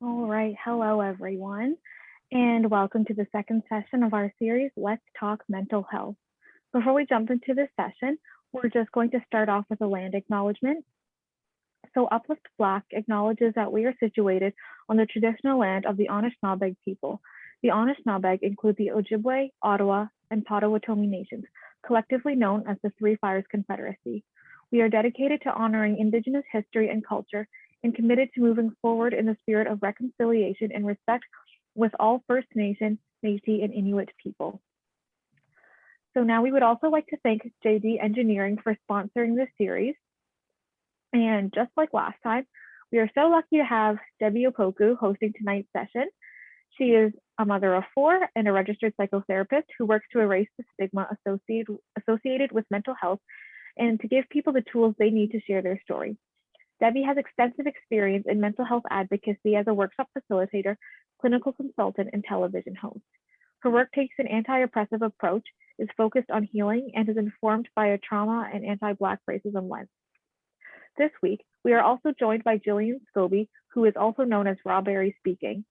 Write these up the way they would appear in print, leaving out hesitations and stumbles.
All right, hello everyone, and welcome to the second session of our series, Let's Talk Mental Health. Before we jump into this session, we're just going to start off with a land acknowledgement. So Uplift Black acknowledges that we are situated on the traditional land of the Anishinaabe people. The Anishinaabe include the Ojibwe, Ottawa, and Potawatomi nations, collectively known as the Three Fires Confederacy. We are dedicated to honoring Indigenous history and culture and committed to moving forward in the spirit of reconciliation and respect with all First Nation, Métis, and Inuit people. So now we would also like to thank JD Engineering for sponsoring this series. And just like last time, we are so lucky to have Debbie Opoku hosting tonight's session. She is a mother of four and a registered psychotherapist who works to erase the stigma associated with mental health and to give people the tools they need to share their story. Debbie has extensive experience in mental health advocacy as a workshop facilitator, clinical consultant, and television host. Her work takes an anti-oppressive approach, is focused on healing, and is informed by a trauma and anti-Black racism lens. This week, we are also joined by Gillian Scobie, who is also known as Rawberri speaking.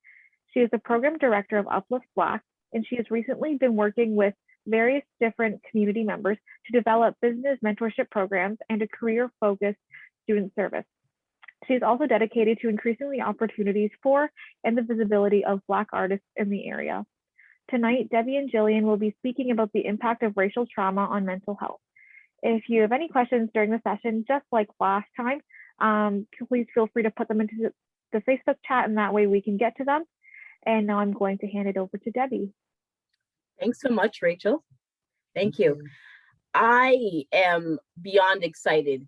She is the program director of Uplift Black, and she has recently been working with various different community members to develop business mentorship programs and a career-focused student service. She is also dedicated to increasing the opportunities for and the visibility of Black artists in the area. Tonight, Debbie and Gillian will be speaking about the impact of racial trauma on mental health. If you have any questions during the session, just like last time, please feel free to put them into the Facebook chat, and that way we can get to them. And now I'm going to hand it over to Debbie. Thanks so much, Rachel. Thank you. I am beyond excited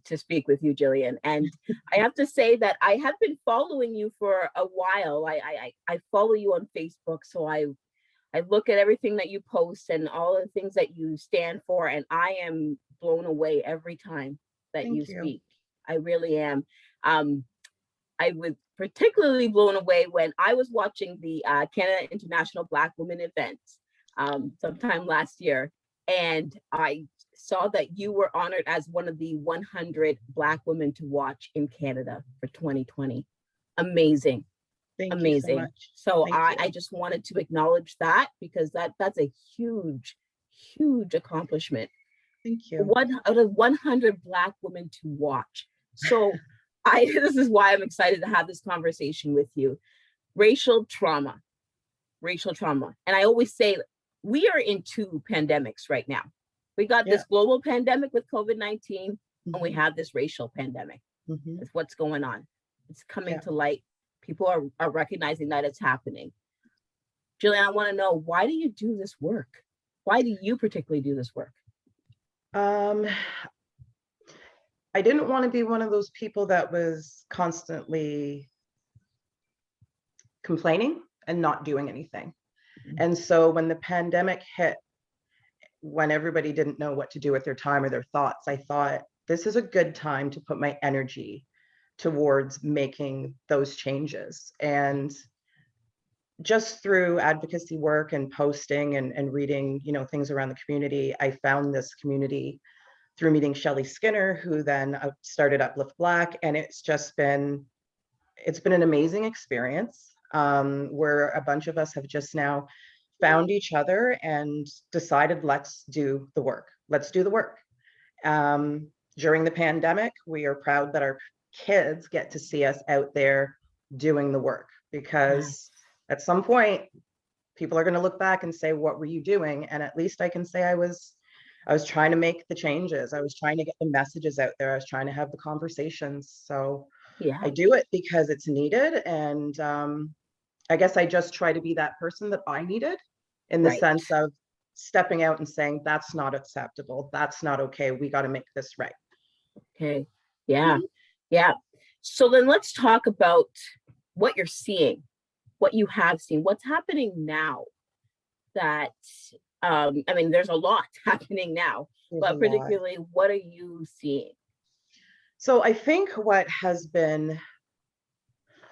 to speak with you, Gillian. And I have to say that I have been following you for a while. I follow you on Facebook, so I look at everything that you post and all the things that you stand for, and I am blown away every time that you speak. I really am. I was particularly blown away when I was watching the Canada International Black Women event sometime last year, and I saw that you were honored as one of the 100 Black women to watch in Canada for 2020. Amazing. Amazing. You so much. I just wanted to acknowledge that, because that's a huge accomplishment. Thank you. One out of 100 Black women to watch. So this is why I'm excited to have this conversation with you. Racial trauma. And I always say we are in two pandemics right now. We got this global pandemic with COVID-19, and we have this racial pandemic. That's what's going on. It's coming to light. People are recognizing that it's happening. Gillian, I want to know, why do you do this work? Why do you particularly do this work? I didn't want to be one of those people that was constantly complaining and not doing anything. And so when the pandemic hit, when everybody didn't know what to do with their time or their thoughts, I thought, this is a good time to put my energy towards making those changes. And just through advocacy work and posting and reading, things around the community, I found this community through meeting Shelley Skinner, who then started Uplift Black. And it's been an amazing experience, where a bunch of us have just now found each other and decided, let's do the work. During the pandemic, we are proud that our kids get to see us out there doing the work, because at some point people are going to look back and say, what were you doing? And at least I can say I was trying to make the changes. I was trying to get the messages out there. I was trying to have the conversations. So I do it because it's needed. And I guess I just try to be that person that I needed, in the sense of stepping out and saying, that's not acceptable. That's not okay. We got to make this right. Okay. Yeah. So then let's talk about what you're seeing, what you have seen, what's happening now. That, there's a lot happening now, but particularly, what are you seeing? So I think what has been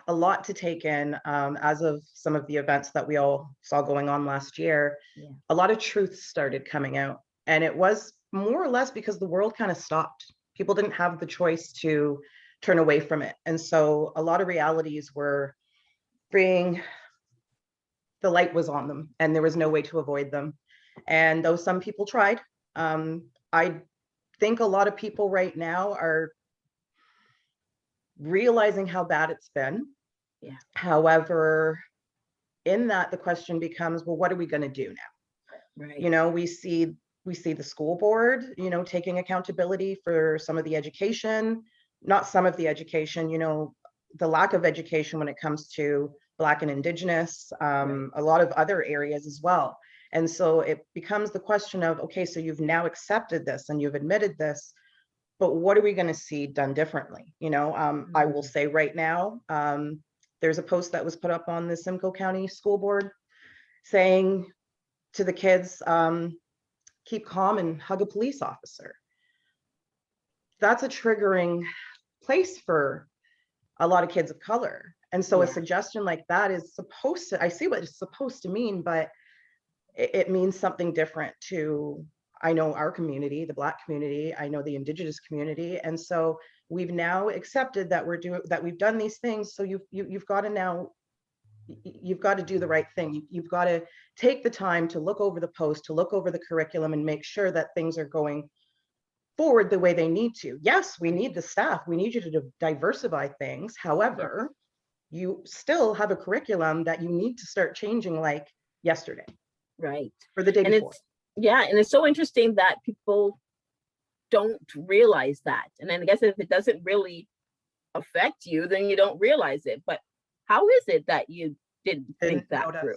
a lot to take in, as of some of the events that we all saw going on last year, a lot of truth started coming out. And it was more or less because the world kind of stopped. People didn't have the choice to turn away from it. And so a lot of realities were being, the light was on them and there was no way to avoid them. And though some people tried, I think a lot of people right now are realizing how bad it's been. Yeah. However, in that, the question becomes, well, what are we going to do now? Right. You know, we see the school board, you know, taking accountability for some of the education, not some of the education, you know, the lack of education when it comes to Black and Indigenous, Right. a lot of other areas as well. And so it becomes the question of, okay, so you've now accepted this and you've admitted this, but what are we going to see done differently? You know, I will say right now, there's a post that was put up on the Simcoe County School Board saying to the kids, keep calm and hug a police officer. That's a triggering place for a lot of kids of color. And so a suggestion like that is supposed to, I see what it's supposed to mean, but it means something different to, I know our community, the Black community, I know the Indigenous community. And so we've now accepted that we've done these things. So you've got to do the right thing. You've got to take the time to look over the post, to look over the curriculum and make sure that things are going forward the way they need to. Yes, we need the staff. We need you to diversify things. However, you still have a curriculum that you need to start changing like yesterday. Right. Or the day before. And it's so interesting that people don't realize that. And then I guess if it doesn't really affect you, then you don't realize it. But how is it that you didn't think that notice, through?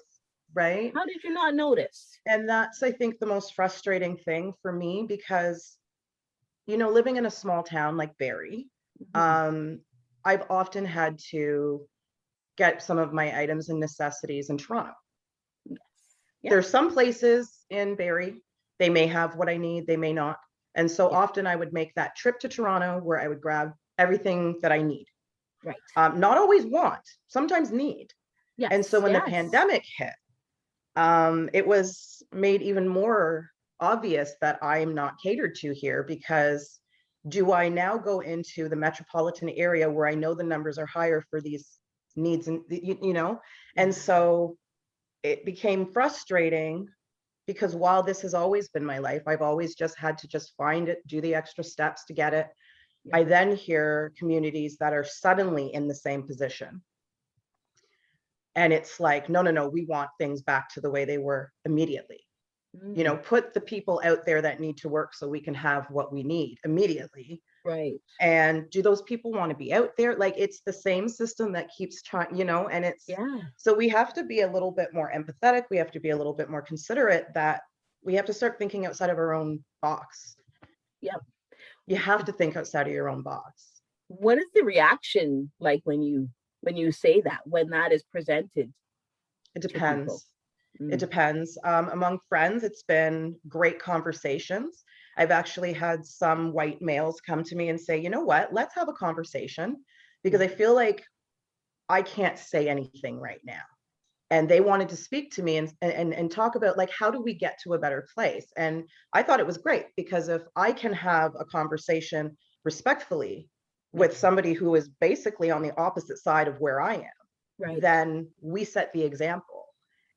Right? How did you not notice? And that's, I think, the most frustrating thing for me, because, you know, living in a small town like Barrie, I've often had to get some of my items and necessities in Toronto. There's some places in Barrie, they may have what I need, they may not. And so often I would make that trip to Toronto where I would grab everything that I need. Right. Not always want, sometimes need. Yes. And so when the pandemic hit, it was made even more obvious that I am not catered to here, because do I now go into the metropolitan area where I know the numbers are higher for these needs, and you know, and so it became frustrating, because while this has always been my life, I've always just had to just find it, do the extra steps to get it. I then hear communities that are suddenly in the same position. And it's like, no, we want things back to the way they were immediately. You know, put the people out there that need to work so we can have what we need immediately. Right. And do those people want to be out there? Like, it's the same system that keeps trying, you know, and it's, so we have to be a little bit more empathetic. We have to be a little bit more considerate, that we have to start thinking outside of our own box. Yep. You have to think outside of your own box. What is the reaction like when you say that, when that is presented? It depends. It depends. Among friends, it's been great conversations. I've actually had some white males come to me and say, you know what, let's have a conversation, because I feel like I can't say anything right now. And they wanted to speak to me and talk about, like, how do we get to a better place? And I thought it was great, because if I can have a conversation respectfully with somebody who is basically on the opposite side of where I am, then we set the example.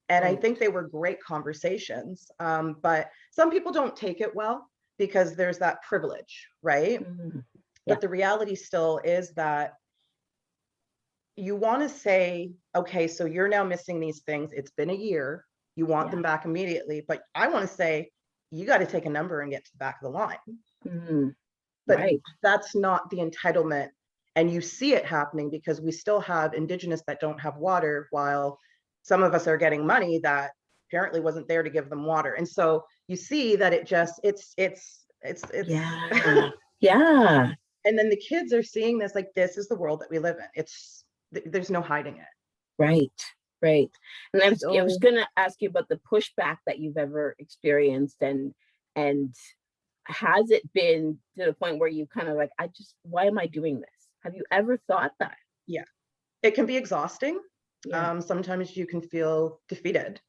And I think they were great conversations, but some people don't take it well, because there's that privilege, right? But the reality still is that you want to say, okay, so you're now missing these things. It's been a year. You want them back immediately. But I want to say, you got to take a number and get to the back of the line. But that's not the entitlement. And you see it happening, because we still have Indigenous that don't have water, while some of us are getting money that apparently wasn't there to give them water. And so you see that it just, it's yeah. And then the kids are seeing this, like, this is the world that we live in. There's no hiding it. Right. And I was going to ask you about the pushback that you've ever experienced, and has it been to the point where you kind of like, why am I doing this? Have you ever thought that? Yeah, it can be exhausting. Sometimes you can feel defeated,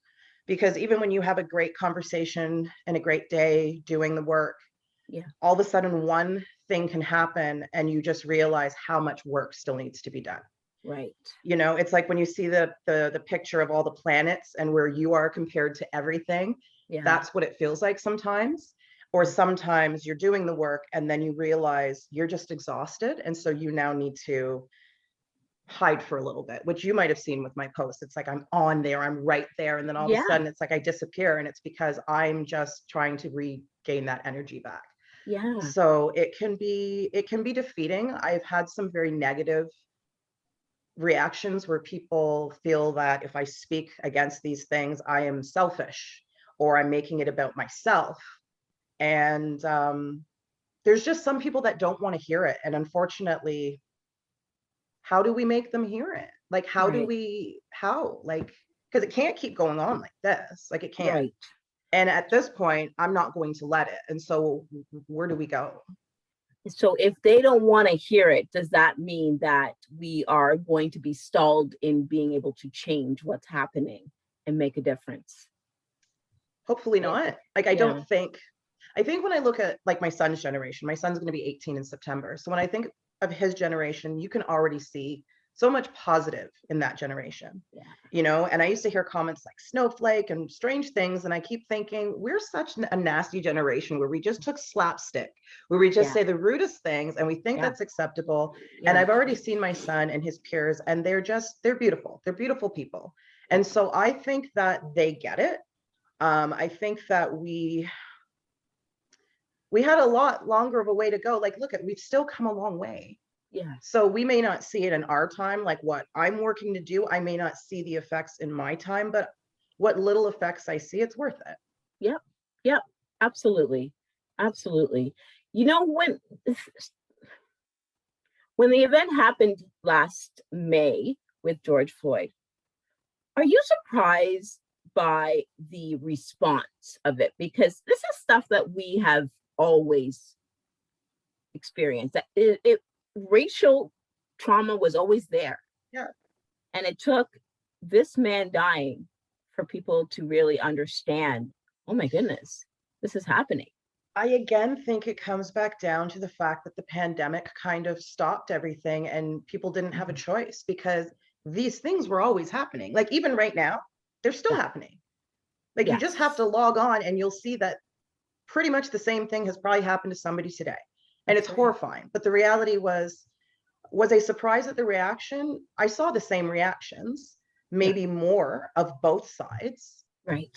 because even when you have a great conversation and a great day doing the work, all of a sudden one thing can happen and you just realize how much work still needs to be done. Right. You know, it's like when you see the picture of all the planets and where you are compared to everything, that's what it feels like sometimes. Or sometimes you're doing the work and then you realize you're just exhausted. And so you now need to hide for a little bit, which you might have seen with my posts. It's like I'm on there, I'm right there. And then all of a sudden it's like I disappear, and it's because I'm just trying to regain that energy back. Yeah. So it can be defeating. I've had some very negative reactions where people feel that if I speak against these things, I am selfish or I'm making it about myself. And there's just some people that don't want to hear it. And unfortunately, how do we make them hear it? Like, how do we, like, because it can't keep going on like this. Like, it can't. Right. And at this point, I'm not going to let it. And so where do we go? So if they don't want to hear it, does that mean that we are going to be stalled in being able to change what's happening and make a difference? Hopefully not. Like, I think when I look at like my son's generation, my son's going to be 18 in September. So when I think of his generation, you can already see so much positive in that generation, you know? And I used to hear comments like snowflake and strange things. And I keep thinking, we're such a nasty generation where we just took slapstick, where we just say the rudest things and we think that's acceptable. And I've already seen my son and his peers, and they're beautiful. They're beautiful people. And so I think that they get it. I think that we had a lot longer of a way to go. Like, look we've still come a long way. Yeah. So we may not see it in our time, like what I'm working to do. I may not see the effects in my time, but what little effects I see, it's worth it. Yep. Yep. Absolutely. Absolutely. You know, when the event happened last May with George Floyd, are you surprised by the response of it? Because this is stuff that we have always experienced. That racial trauma was always there. Yeah. And it took this man dying for people to really understand, oh my goodness, this is happening. I again think it comes back down to the fact that the pandemic kind of stopped everything and people didn't have a choice, because these things were always happening. Like, even right now, they're still happening. Like, you just have to log on and you'll see that pretty much the same thing has probably happened to somebody today. And it's horrifying. But the reality was I surprised at the reaction? I saw the same reactions, maybe more of both sides. Right.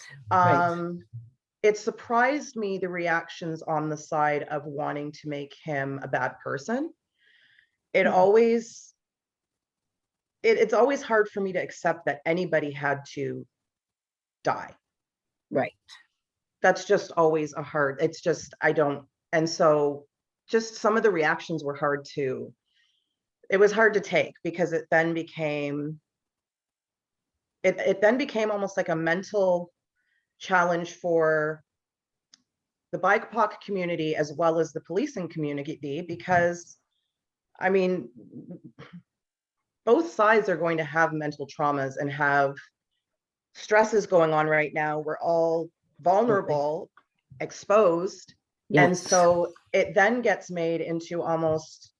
It surprised me, the reactions on the side of wanting to make him a bad person. It's always hard for me to accept that anybody had to die. Right. That's just always and so just some of the reactions were hard to take, because it then became almost like a mental challenge for the BIPOC community as well as the policing community, because I mean, both sides are going to have mental traumas and have stresses going on right now. We're all vulnerable, exposed. And so it then gets made into almost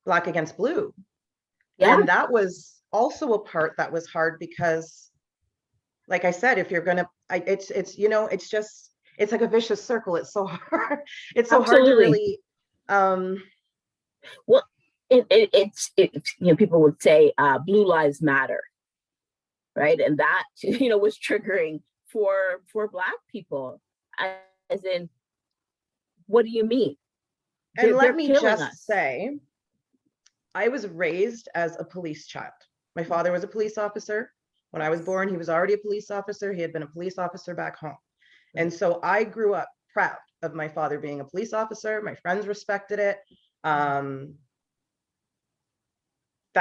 black against blue. And that was also a part that was hard, because like I said, if you're gonna, it's like a vicious circle. It's so hard. It's so hard to really well, it's people would say blue lives matter, right? And that was triggering for Black people, as in, what do you mean? And let me just say, I was raised as a police child. My father was a police officer. When I was born, he was already a police officer. He had been a police officer back home. And so I grew up proud of my father being a police officer. My friends respected it. That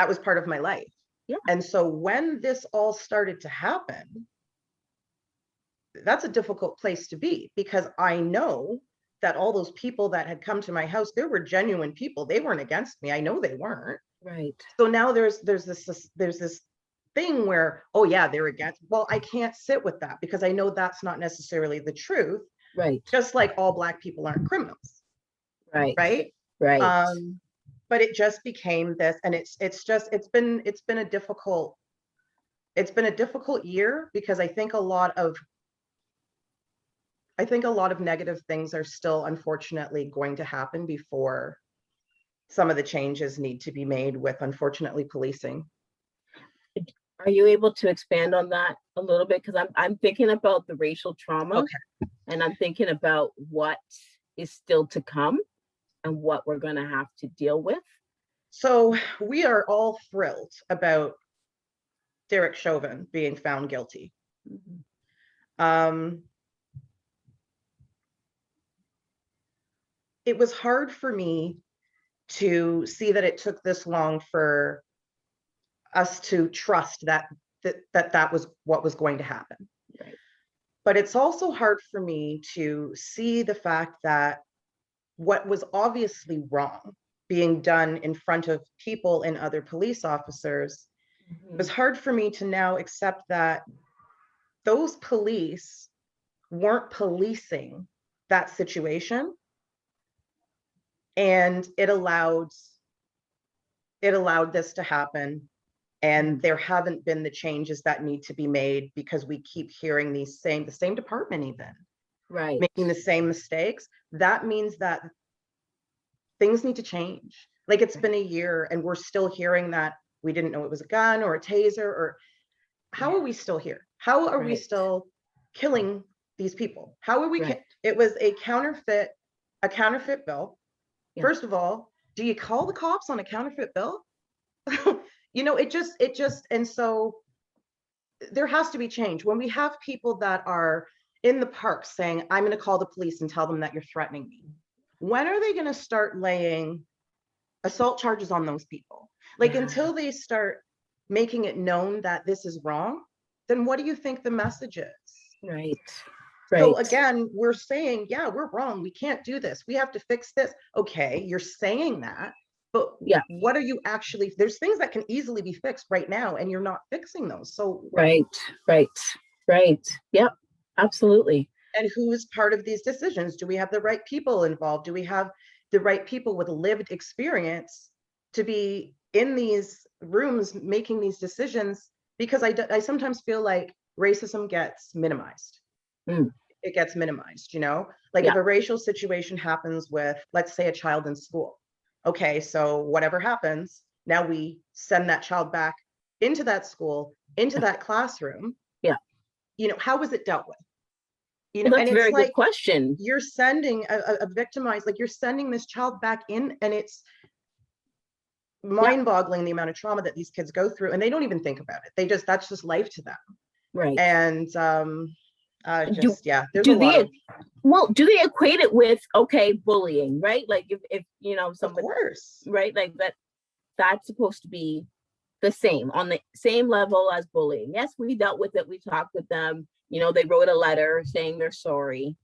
was part of my life. Yeah. And so when this all started to happen, that's a difficult place to be, because I know that all those people that had come to my house, there were genuine people. They weren't against me. I know they weren't. Right. So now there's this thing where, oh yeah, they're against. Well, I can't sit with that, because I know that's not necessarily the truth. Right. Just like all Black people aren't criminals. Right. right? Right. But it just became this, and it's been a difficult year, because I think a lot of negative things are still unfortunately going to happen before some of the changes need to be made with, unfortunately, policing. Are you able to expand on that a little bit? Because I'm thinking about the racial trauma, Okay. and I'm thinking about what is still to come and what we're going to have to deal with. So we are all thrilled about Derek Chauvin being found guilty. It was hard for me to see that it took this long for us to trust that was what was going to happen. Right. But it's also hard for me to see the fact that what was obviously wrong being done in front of people and other police officers, it was hard for me to now accept that those police weren't policing that situation, and it allowed this to happen. And there haven't been the changes that need to be made, because we keep hearing the same department even Right. making the same mistakes. That means that things need to change. Like, it's been a year and we're still hearing that we didn't know it was a gun or a taser, or how are we still here? How are we still killing these people? How are we? It was a counterfeit bill. Yeah. First of all, do you call the cops on a counterfeit bill? You know, it just, and so there has to be change. When we have people that are in the park saying, I'm going to call the police and tell them that you're threatening me, when are they going to start laying assault charges on those people? Like, until they start making it known that this is wrong, then what do you think the message is? Right. So again, we're saying, yeah, we're wrong. We can't do this. We have to fix this. Okay, you're saying that, but what are you actually? There's things that can easily be fixed right now, and you're not fixing those. So right. Yep, absolutely. And who is part of these decisions? Do we have the right people involved? Do we have the right people with lived experience to be in these rooms making these decisions? Because I sometimes feel like racism gets minimized. It gets minimized, you know, like if a racial situation happens with, let's say, a child in school. Okay, so whatever happens, now we send that child back into that school, into that classroom. Yeah. You know, how was it dealt with? You know, that's a very good question. You're sending a victimized, like, you're sending this child back in, and it's mind-boggling the amount of trauma that these kids go through, and they don't even think about it. That's just life to them. Right. And there's do they equate it with, okay, bullying, right? Like if you know, somebody, of course, right, like that's supposed to be the same, on the same level as bullying. Yes, we dealt with it, we talked with them, you know, they wrote a letter saying they're sorry,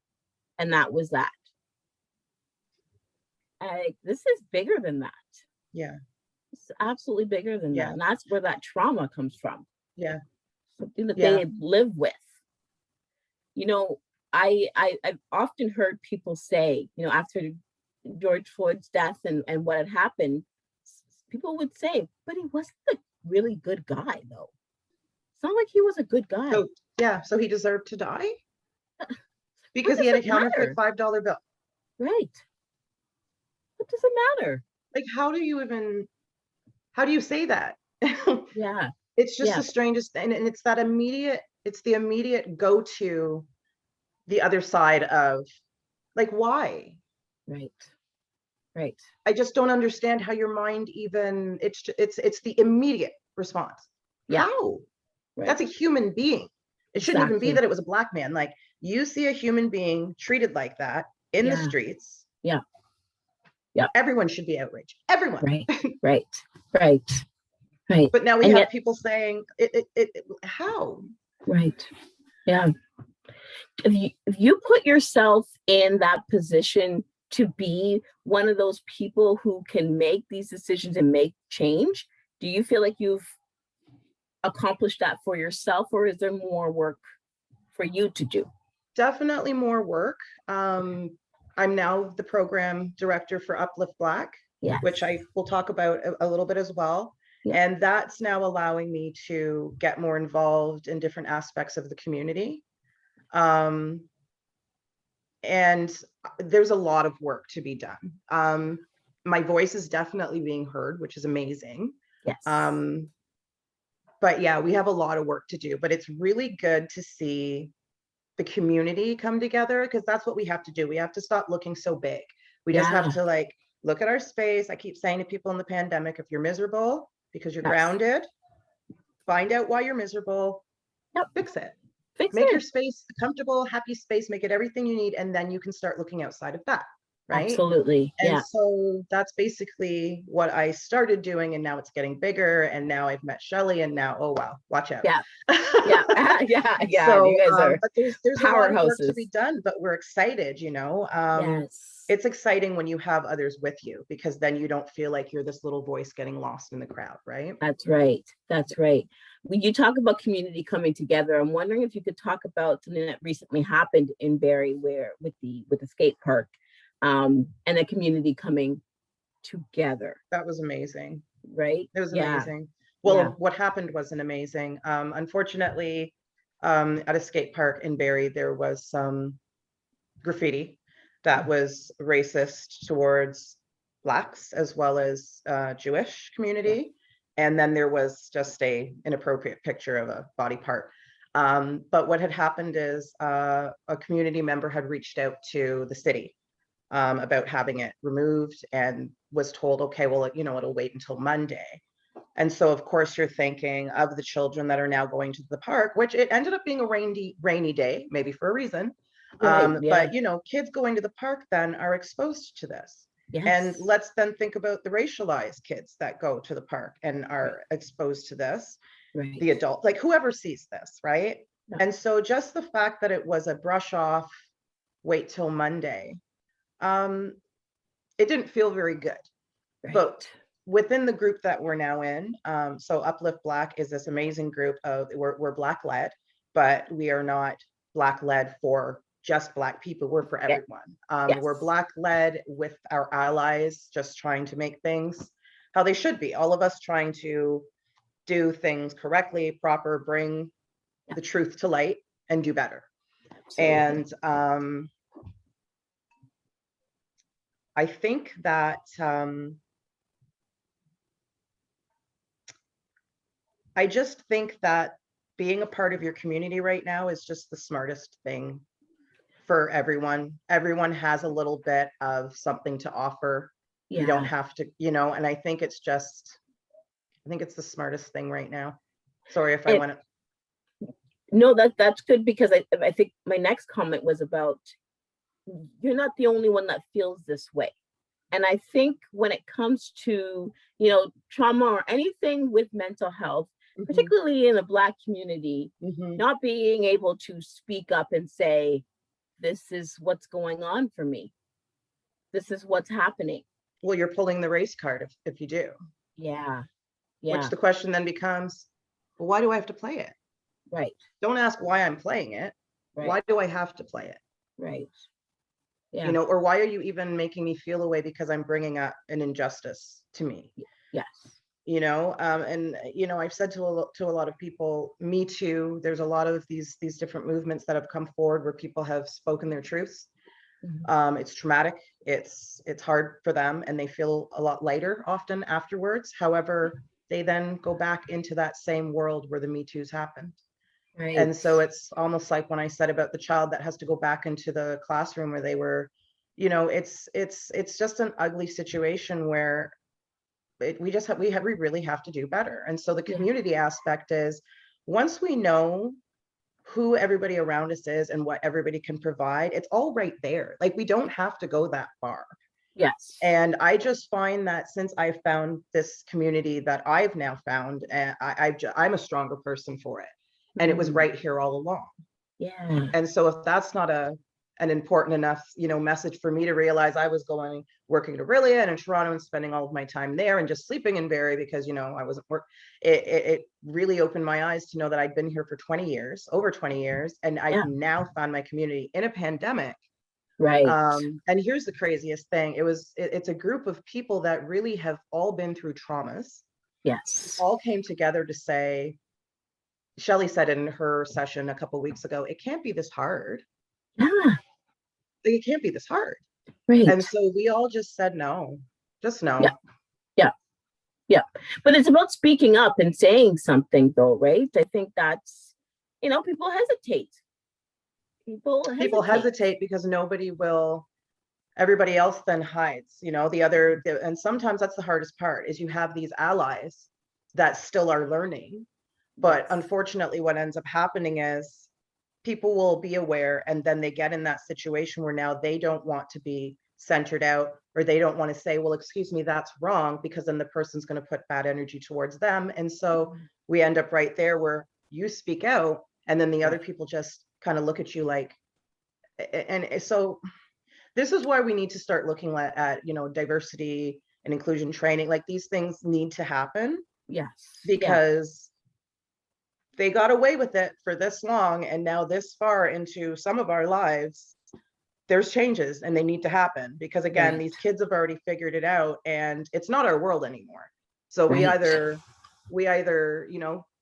and that was that. This is bigger than that. Yeah, it's absolutely bigger than that, and that's where that trauma comes from. Yeah, something that they live with. You know, I've often heard people say, you know, after George Floyd's death and what had happened, people would say, but he wasn't a really good guy, though. It's not like he was a good guy. So he deserved to die? Because he had a counterfeit $5 bill. Right. What does it matter? Like, how do you say that? Yeah. It's just the strangest thing. And it's the immediate go to the other side of, like, why? Right. I just don't understand how your mind even, it's the immediate response. How? Right. That's a human being. It shouldn't even be that it was a Black man. Like, you see a human being treated like that in the streets. Yeah. Everyone should be outraged. Everyone. Right. But now we have people saying, how? Right. Yeah. If you put yourself in that position to be one of those people who can make these decisions and make change, do you feel like you've accomplished that for yourself, or is there more work for you to do? Definitely more work. I'm now the program director for Uplift Black, Yes. which I will talk about a little bit as well. Yeah. And that's now allowing me to get more involved in different aspects of the community. And there's a lot of work to be done. My voice is definitely being heard, which is amazing. Yes. But yeah, we have a lot of work to do, but it's really good to see the community come together, because that's what we have to do. We have to stop looking so big. We just have to like look at our space. I keep saying to people in the pandemic, if you're miserable because you're grounded, find out why you're miserable, fix it. Make your space a comfortable, happy space, make it everything you need, and then you can start looking outside of that. Right? Absolutely. And so that's basically what I started doing, and now it's getting bigger, and now I've met Shelly, and now, oh wow, watch out. Yeah. So, you guys are but there's a lot of work to be done, but we're excited, you know. It's exciting when you have others with you, because then you don't feel like you're this little voice getting lost in the crowd, right? That's right. That's right. When you talk about community coming together, I'm wondering if you could talk about something that recently happened in Barrie, where with the skate park, and the community coming together. That was amazing. Right? It was amazing. Well, what happened wasn't amazing. Unfortunately, at a skate park in Barrie, there was some graffiti that was racist towards Blacks as well as Jewish community. And then there was just a inappropriate picture of a body part. But what had happened is a community member had reached out to the city about having it removed, and was told, okay, well, you know, it'll wait until Monday. And so, of course, you're thinking of the children that are now going to the park, which it ended up being a rainy day, maybe for a reason. But, you know, kids going to the park then are exposed to this. And let's then think about the racialized kids that go to the park and are exposed to this, the adult, like whoever sees this, right? And so just the fact that it was a brush off, wait till Monday, it didn't feel very good. But within the group that we're now in, so Uplift Black is this amazing group of, we're Black led, but we are not Black led for just Black people. We're for everyone. We're Black led with our allies, just trying to make things how they should be. All of us trying to do things correctly, proper, bring the truth to light, and do better. And I think that I just think that being a part of your community right now is just the smartest thing for everyone. Everyone has a little bit of something to offer. You don't have to, you know, and I think it's just, I think it's the smartest thing right now. Sorry if I went. No, that's good, because I think my next comment was about, you're not the only one that feels this way. And I think when it comes to, you know, trauma or anything with mental health, particularly in the Black community, not being able to speak up and say, this is what's going on for me. This is what's happening. Well, you're pulling the race card if you do. Which the question then becomes, well, why do I have to play it? Don't ask why I'm playing it. Why do I have to play it? You know, or why are you even making me feel a way because I'm bringing up an injustice to me? You know, and you know, I've said to a lot of people, me too. There's a lot of these different movements that have come forward where people have spoken their truths. It's traumatic. It's hard for them, and they feel a lot lighter often afterwards. However, they then go back into that same world where the Me Too's happened. And so it's almost like when I said about the child that has to go back into the classroom where they were, you know, it's just an ugly situation where we really have to do better. And so the community aspect is, once we know who everybody around us is and what everybody can provide, it's all right there. Like, we don't have to go that far. And I just find that since I found this community that I've now found, and I'm a stronger person for it. And it was right here all along. And so if that's not an important enough, you know, message for me to realize, I was working at Aurelia and in Toronto and spending all of my time there and just sleeping in Barrie because, you know, I wasn't it really opened my eyes to know that I'd been here for over 20 years, and I've now found my community in a pandemic Right. And here's the craziest thing. It's a group of people that really have all been through traumas, Yes. all came together to say, Shelley said in her session a couple weeks ago, it can't be this hard. Yeah. Like, it can't be this hard. Right. And so we all just said no, just no. Yeah. Yeah. Yeah. But it's about speaking up and saying something though, right? I think that's, people hesitate. People hesitate because everybody else then hides, and sometimes that's the hardest part, is you have these allies that still are learning. But unfortunately, what ends up happening is people will be aware, and then they get in that situation where now they don't want to be centered out, or they don't want to say, well, excuse me, that's wrong, because then the person's going to put bad energy towards them. And so we end up right there where you speak out, and then the other people just kind of look at you like, and so this is why we need to start looking at diversity and inclusion training. Like, these things need to happen. Yes. Because they got away with it for this long, and now this far into some of our lives, there's changes, and they need to happen, because again, these kids have already figured it out, and it's not our world anymore. So we either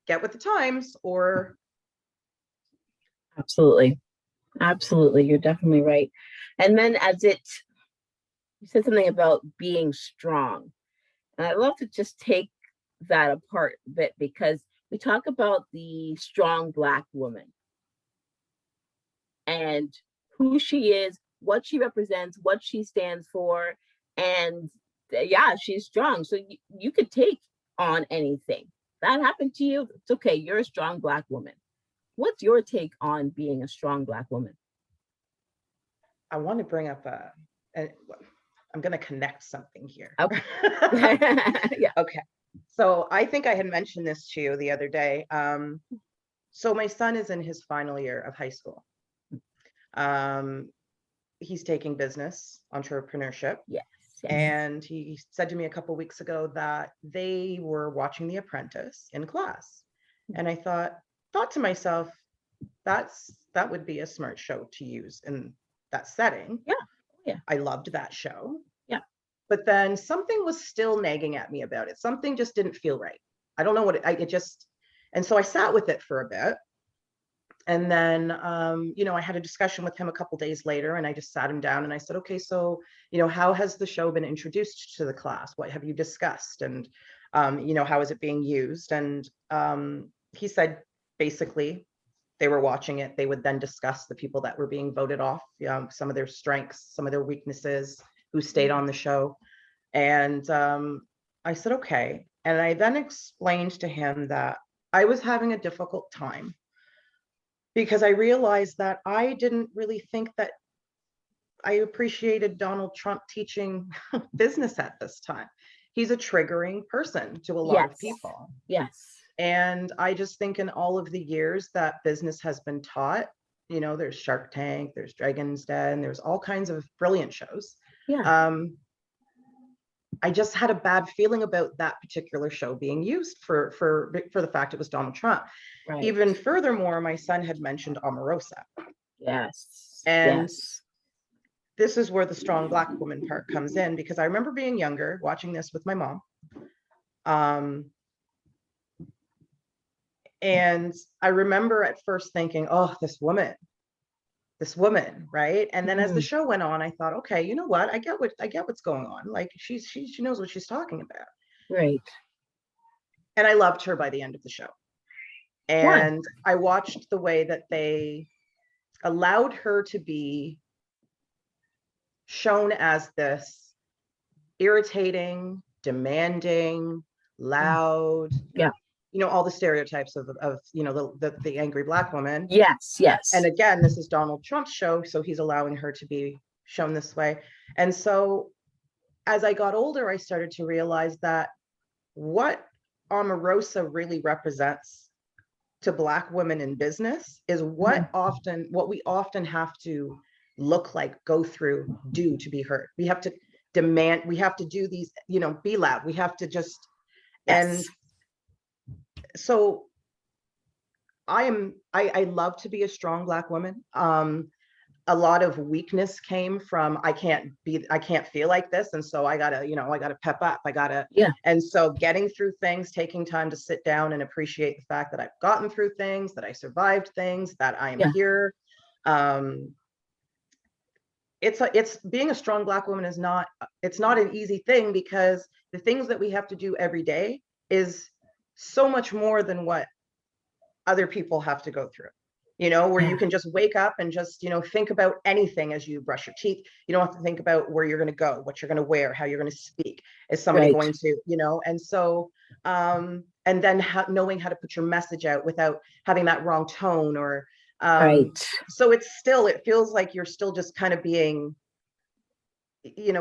get with the times, or Absolutely. You're definitely right. And then you said something about being strong, and I'd love to just take that apart a bit, because we talk about the strong Black woman and who she is, what she represents, what she stands for. And she's strong. So you could take on anything. That happened to you, it's okay. You're a strong Black woman. What's your take on being a strong Black woman? I want to bring up I'm going to connect something here. Okay. Okay. So I think I had mentioned this to you the other day. So my son is in his final year of high school. He's taking business entrepreneurship. Yes. And he said to me a couple of weeks ago that they were watching The Apprentice in class. And I thought to myself, that would be a smart show to use in that setting. Yeah. I loved that show. Yeah. But then something was still nagging at me about it. Something just didn't feel right. I don't know what and so I sat with it for a bit. And then, I had a discussion with him a couple days later, and I just sat him down and I said, okay, so, how has the show been introduced to the class? What have you discussed? And, how is it being used? And he said, basically, they were watching it. They would then discuss the people that were being voted off, some of their strengths, some of their weaknesses, who stayed on the show. And I said, okay. And I then explained to him that I was having a difficult time, because I realized that I didn't really think that I appreciated Donald Trump teaching business at this time. He's a triggering person to a lot of people. Yes. And I just think in all of the years that business has been taught, there's Shark Tank, there's Dragon's Den, there's all kinds of brilliant shows. Yeah. I just had a bad feeling about that particular show being used for the fact it was Donald Trump. Right. Even furthermore, my son had mentioned Omarosa. Yes. And this is where the strong Black woman part comes in, because I remember being younger, watching this with my mom. And I remember at first thinking, oh, this woman, right? And then as the show went on, I thought, okay, you know what? I get what's going on. Like, she knows what she's talking about. Right. And I loved her by the end of the show. And I watched the way that they allowed her to be shown as this irritating, demanding, loud, all the stereotypes of the angry Black woman. Yes. And again, this is Donald Trump's show, so he's allowing her to be shown this way. And so as I got older, I started to realize that what Omarosa really represents to Black women in business is what we often have to look like, go through, do to be heard. We have to demand, we have to do these, be loud. We have to just, and so I love to be a strong Black woman. a lot of weakness came from, I can't feel like this. And so I gotta pep up. And so getting through things, taking time to sit down and appreciate the fact that I've gotten through things, that I survived things, that I am here. It's being a strong Black woman it's not an easy thing, because the things that we have to do every day is so much more than what other people have to go through, where you can just wake up and just, think about anything as you brush your teeth. You don't have to think about where you're going to go, what you're going to wear, how you're going to speak. Is somebody going to, and so, and then knowing how to put your message out without having that wrong tone or, so it feels like you're still just kind of being,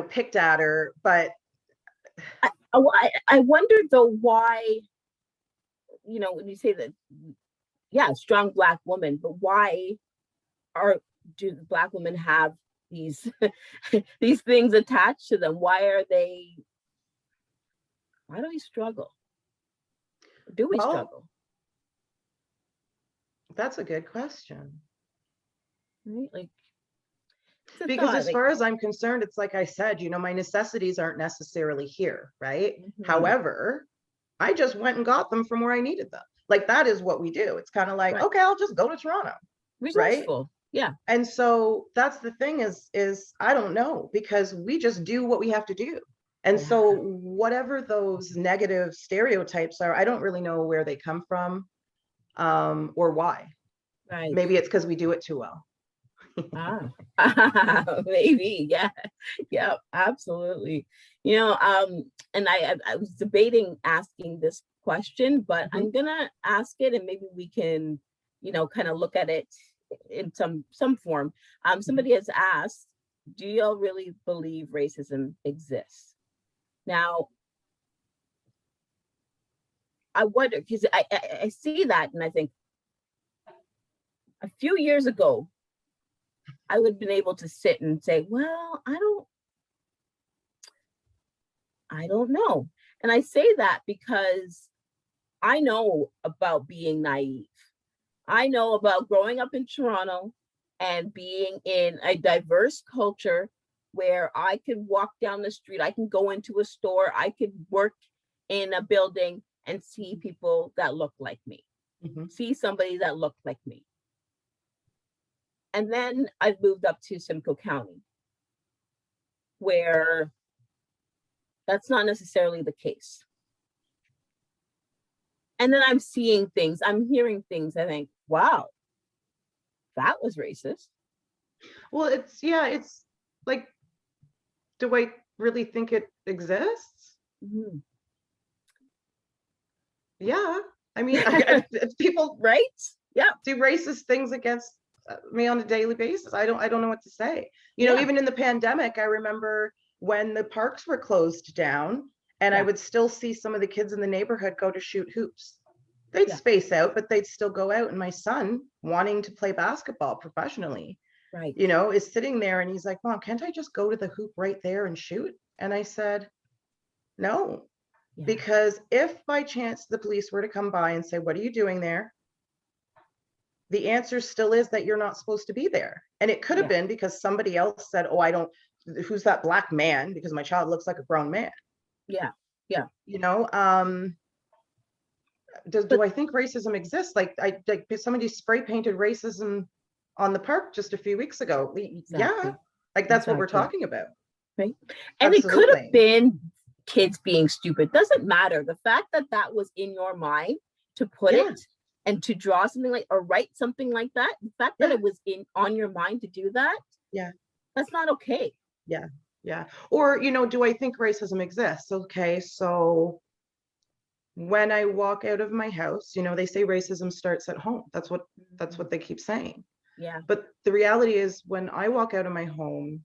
picked at, or, but. I wonder though, why, when you say that, strong Black woman, but why do Black women have these these things attached to them? Why do we struggle? Do we struggle? That's a good question. Right? Like, because as far as I'm concerned, it's like I said, my necessities aren't necessarily here, right? However, I just went and got them from where I needed them. Like, that is what we do. It's kind of like, okay, I'll just go to Toronto. Resourceful. Right? Yeah. And so that's the thing is I don't know, because we just do what we have to do. And so whatever those negative stereotypes are, I don't really know where they come from, or why. Right. Maybe it's because we do it too well. Maybe. Yeah, absolutely. And I was debating asking this question, but I'm gonna ask it, and maybe we can, kind of look at it in some form. Somebody has asked, do y'all really believe racism exists? Now, I wonder, because I see that and I think a few years ago, I would have been able to sit and say, well, I don't know. And I say that because I know about being naive. I know about growing up in Toronto and being in a diverse culture where I could walk down the street, I can go into a store, I could work in a building and see people that look like me, see somebody that looked like me. And then I've moved up to Simcoe County, where that's not necessarily the case. And then I'm seeing things, I'm hearing things, I think, wow, that was racist. Well, it's like, do I really think it exists? Yeah, I mean, people, right? Yeah, do racist things against me on a daily basis. I don't know what to say. Even in the pandemic, I remember when the parks were closed down, and I would still see some of the kids in the neighborhood go to shoot hoops. They'd space out, but they'd still go out. And my son, wanting to play basketball professionally, is sitting there and he's like, Mom, can't I just go to the hoop right there and shoot? And I said, no, because if by chance the police were to come by and say, what are you doing there? The answer still is that you're not supposed to be there. And it could have been because somebody else said, oh, who's that black man? Because my child looks like a grown man. Yeah. Do I think racism exists? Like somebody spray painted racism on the park just a few weeks ago. Yeah, like that's what we're talking about. Right. And Absolutely. It could have been kids being stupid. Doesn't matter. The fact that was in your mind to put it and to draw something like, or write something like that, the fact that it was on your mind to do that, that's not okay. Yeah. Or, do I think racism exists? Okay, so when I walk out of my house, they say racism starts at home. That's what they keep saying. Yeah. But the reality is, when I walk out of my home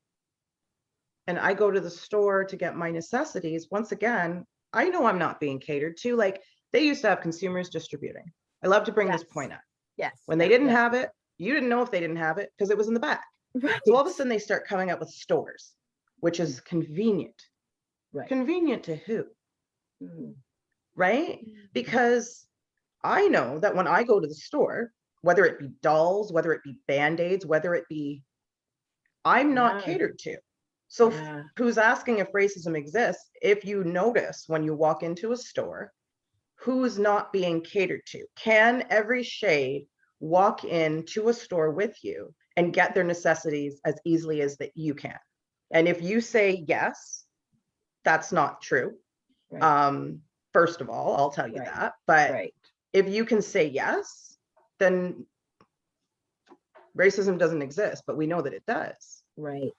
and I go to the store to get my necessities, once again, I know I'm not being catered to. Like, they used to have consumers distributing. I love to bring this point up. Yes. When they didn't have it, you didn't know if they didn't have it because it was in the back. Right. So all of a sudden they start coming up with stores, which is convenient. Right. Convenient to who? Right? Because I know that when I go to the store, whether it be dolls, whether it be Band-Aids, whether it be I'm not Yeah. catered to. So Yeah. who's asking if racism exists? If you notice when you walk into a store, who's not being catered to? Can every shade walk into a store with you and get their necessities as easily as that you can? And if you say yes, that's not true. Right. First of all, I'll tell you Right. that. But Right. if you can say yes, then racism doesn't exist, but we know that it does. Right.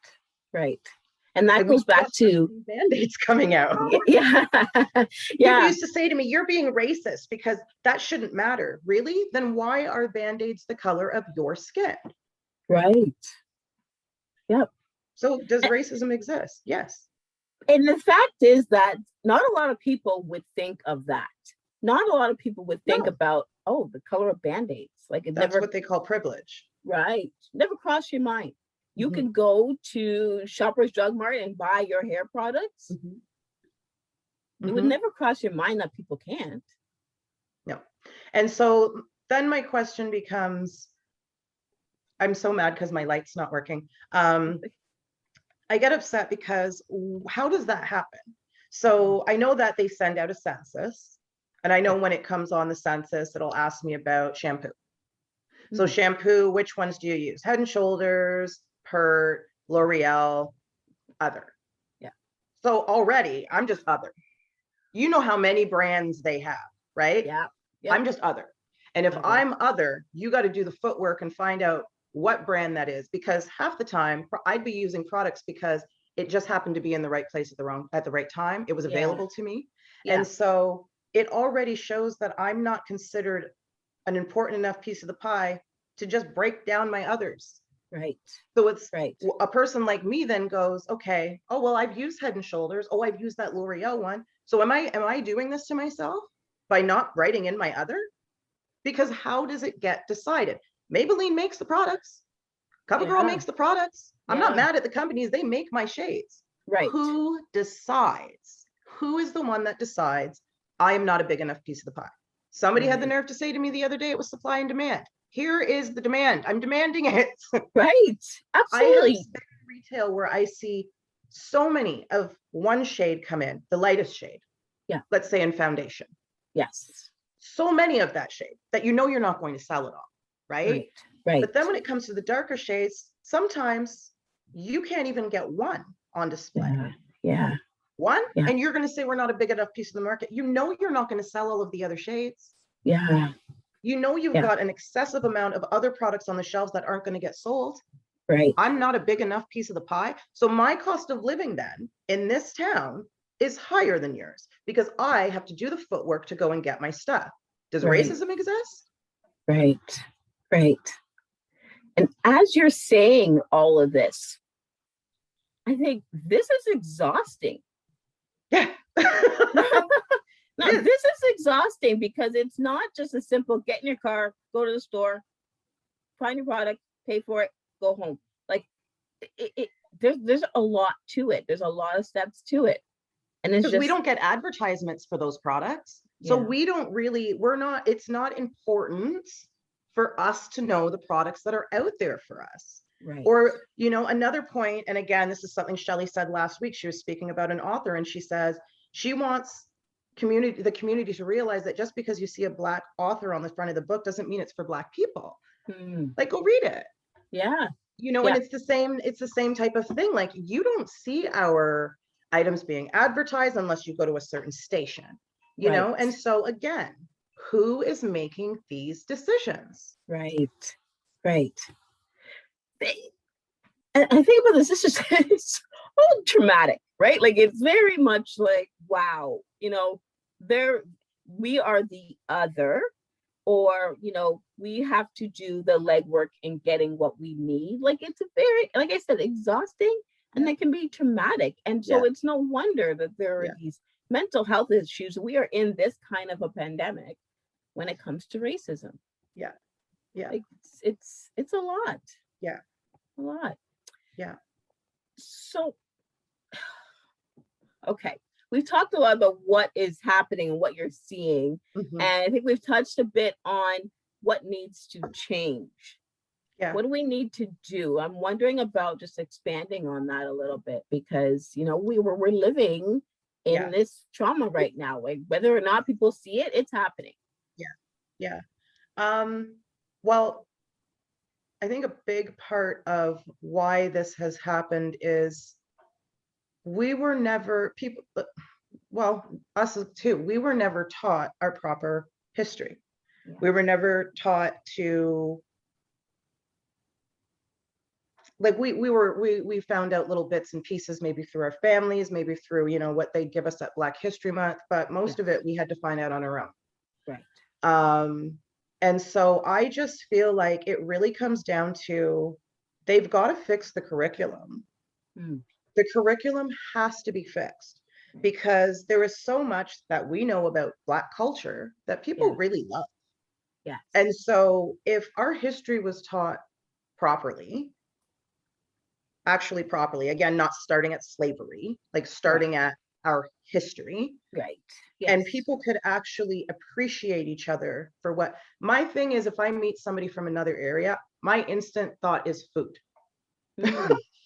Right. And that Like, we goes back just to have Band-Aids coming out. yeah. People Yeah. used to say to me, you're being racist because that shouldn't matter. Really? Then why are Band-Aids the color of your skin? Right. Yep. So does And, racism exist? Yes. and the fact is that not a lot of people would think of that. Not a lot of people would think No. about, oh, the color of Band-Aids. Like it That's never, what they call privilege. right. Never crossed your mind. You Mhm. can go to Shoppers Drug Mart and buy your hair products. Mhm. It would Mhm. never cross your mind that people can't. No. And so then my question becomes, I'm so mad because my light's not working. I get upset because how does that happen? So I know that they send out a census, and I know when it comes on the census, it'll ask me about shampoo. So Mhm. shampoo, which ones do you use? Head and Shoulders, Pert, L'Oreal, other. Yeah. So already I'm just other. You know how many brands they have, right? Yeah. I'm just other. And if Other. I'm other, you got to do the footwork and find out what brand that is, because half the time I'd be using products because it just happened to be in the right place at the right time. It was Yeah. available to me. Yeah. And so it already shows that I'm not considered an important enough piece of the pie to just break down my others. Right. So it's Right. a person like me then goes, okay, oh, well, I've used Head and Shoulders. Oh, I've used that L'Oreal one. So am I doing this to myself by not writing in my other? Because how does it get decided? Maybelline makes the products. CoverGirl Yeah. makes the products. I'm not Yeah. mad at the companies. They make my shades. Right. Who decides? Who is the one that decides I am not a big enough piece of the pie? Somebody had the Right. nerve to say to me the other day, it was supply and demand. Here is the demand. I'm demanding it. Right. I have Absolutely. spent in retail where I see so many of one shade come in, the lightest shade. Yeah. Let's say in foundation. Yes. So many of that shade that you know you're not going to sell it all, right? Right. Right. But then when it comes to the darker shades, sometimes you can't even get one on display. Yeah. Yeah. One, Yeah. and you're going to say we're not a big enough piece of the market. You know you're not going to sell all of the other shades. Yeah. You know you've Yeah. got an excessive amount of other products on the shelves that aren't going to get sold. Right. I'm not a big enough piece of the pie. So my cost of living then in this town is higher than yours because I have to do the footwork to go and get my stuff. Does Right. racism exist? Right. Right. And as you're saying all of this, I think this is exhausting. Yeah. No, this is exhausting because it's not just a simple get in your car, go to the store, find your product, pay for it, go home. Like there's a lot to it. There's a lot of steps to it. And it's Because just we don't get advertisements for those products. So yeah. we don't really, it's not important for us to know the products that are out there for us. Right. Or, another point, and again, this is something Shelley said last week. She was speaking about an author and she says she wants the community to realize that just because you see a Black author on the front of the book doesn't mean it's for Black people. Like, go read it. Yeah. And it's the same type of thing. Like, you don't see our items being advertised unless you go to a certain station, know? And so again, who is making these decisions? Right. Right. And I think about this, it's all traumatic, right? Like it's very much like, wow, we are the other, or, we have to do the legwork in getting what we need. Like it's a very, like I said, exhausting and that can be traumatic. And so it's no wonder that there are these mental health issues. We are in this kind of a pandemic when it comes to racism. Yeah. Yeah. Like it's a lot. Yeah. A lot. Yeah. So, okay. We've talked a lot about what is happening and what you're seeing. Mm-hmm. And I think we've touched a bit on what needs to change. Yeah. What do we need to do? I'm wondering about just expanding on that a little bit, because we're living in this trauma right now. Like, whether or not people see it, it's happening. Yeah. Well, I think a big part of why this has happened is we were never us too, we were never taught our proper history. Yeah. We were never taught to, like, we found out little bits and pieces, maybe through our families, maybe through, what they give us at Black History Month, but most of it we had to find out on our own. Right. And so I just feel like it really comes down to, they've got to fix the curriculum. The curriculum has to be fixed, because there is so much that we know about Black culture that people really love. Yeah. And so if our history was taught properly, actually properly, again, not starting at slavery, like starting at our history. Right. Yes. And people could actually appreciate each other for what. My thing is, if I meet somebody from another area, my instant thought is food.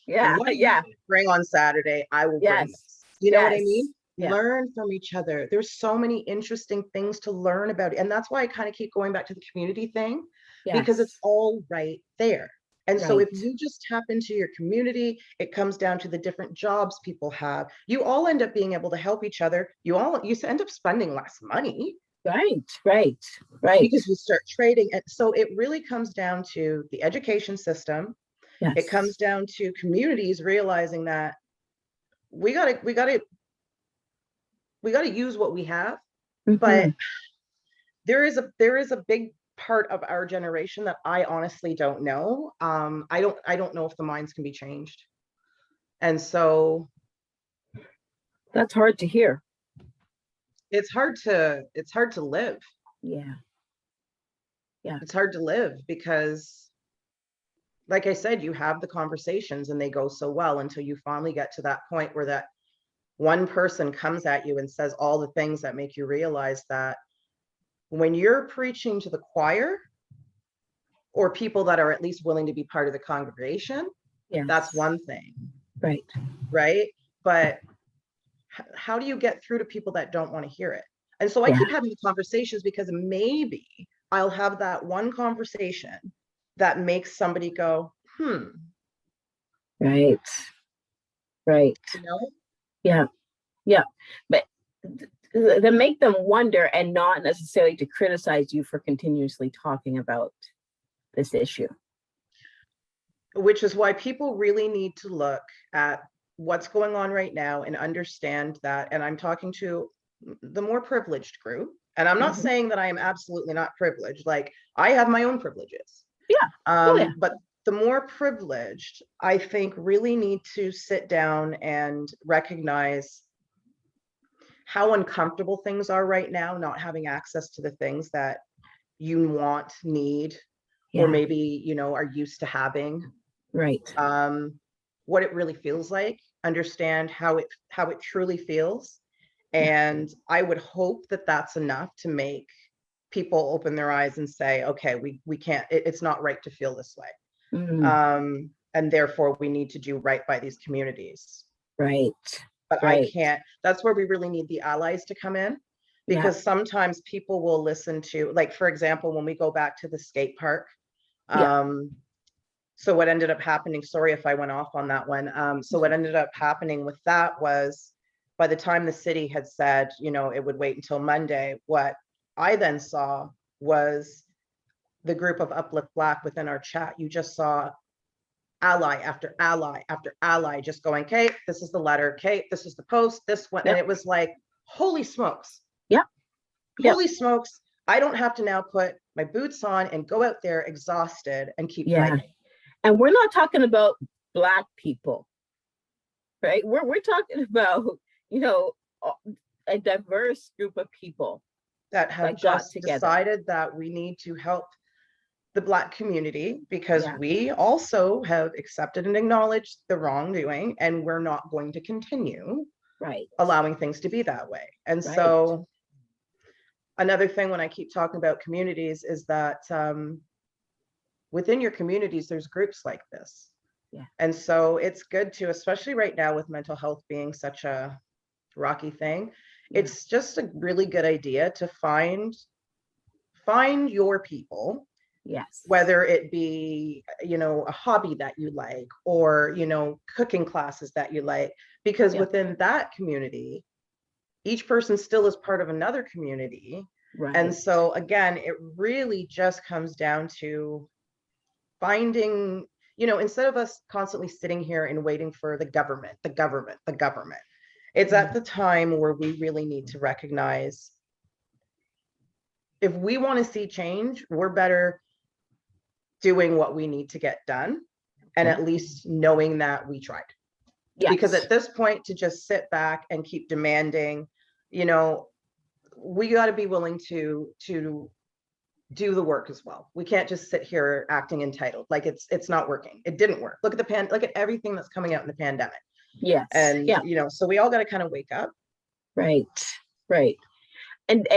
Yeah. What do you bring on Saturday? I will bring this. You know what I mean? Yeah. Learn from each other. There's so many interesting things to learn about it. And that's why I kind of keep going back to the community thing, because it's all right there. And so if you just tap into your community, it comes down to the different jobs people have. You all end up being able to help each other. You end up spending less money. Right. Because you start trading. And so it really comes down to the education system. Yes. It comes down to communities realizing that we gotta use what we have. But there is a big part of our generation that I honestly don't know. I don't know if the minds can be changed. And so that's hard to hear. It's hard to live. Yeah. It's hard to live because, like I said, you have the conversations and they go so well until you finally get to that point where that one person comes at you and says all the things that make you realize that when you're preaching to the choir or people that are at least willing to be part of the congregation, that's one thing. Right. But how do you get through to people that don't want to hear it? And so I keep having the conversations because maybe I'll have that one conversation that makes somebody go, Right. Yeah. But to make them wonder, and not necessarily to criticize you for continuously talking about this issue. Which is why people really need to look at what's going on right now and understand that. And I'm talking to the more privileged group. And I'm not saying that I am absolutely not privileged. Like, I have my own privileges. But the more privileged, I think, really need to sit down and recognize how uncomfortable things are right now, not having access to the things that you want, need, or maybe, are used to having. Right. What it really feels like, understand how it truly feels. And I would hope that that's enough to make people open their eyes and say, okay, we can't, it's not right to feel this way. And therefore we need to do right by these communities. Right. But I can't, that's where we really need the allies to come in, because sometimes people will listen to, like, for example, when we go back to the skate park, so what ended up happening, sorry if I went off on that one. So what ended up happening with that was, by the time the city had said, it would wait until Monday, what I then saw was the group of Uplift Black within our chat. You just saw ally after ally after ally just going, okay, this is the letter, okay, this is the post, this one. And it was like, holy smokes. Holy smokes. I don't have to now put my boots on and go out there exhausted and keep fighting. And we're not talking about Black people, right? We're talking about, a diverse group of people that have just decided that we need to help the Black community, because we also have accepted and acknowledged the wrongdoing, and we're not going to continue allowing things to be that way. And so another thing when I keep talking about communities is that within your communities, there's groups like this. Yeah. And so it's good to, especially right now with mental health being such a rocky thing, it's just a really good idea to find your people. Yes. Whether it be, a hobby that you like, or, cooking classes that you like, because within that community, each person still is part of another community. Right. And so again, it really just comes down to finding, instead of us constantly sitting here and waiting for the government, it's at the time where we really need to recognize, if we want to see change, we're better doing what we need to get done, and at least knowing that we tried. Because at this point, to just sit back and keep demanding, we got to be willing to do the work as well. We can't just sit here acting entitled, like it's not working. It didn't work. Look at look at everything that's coming out in the pandemic. Yes. And so we all got to kind of wake up. Right. And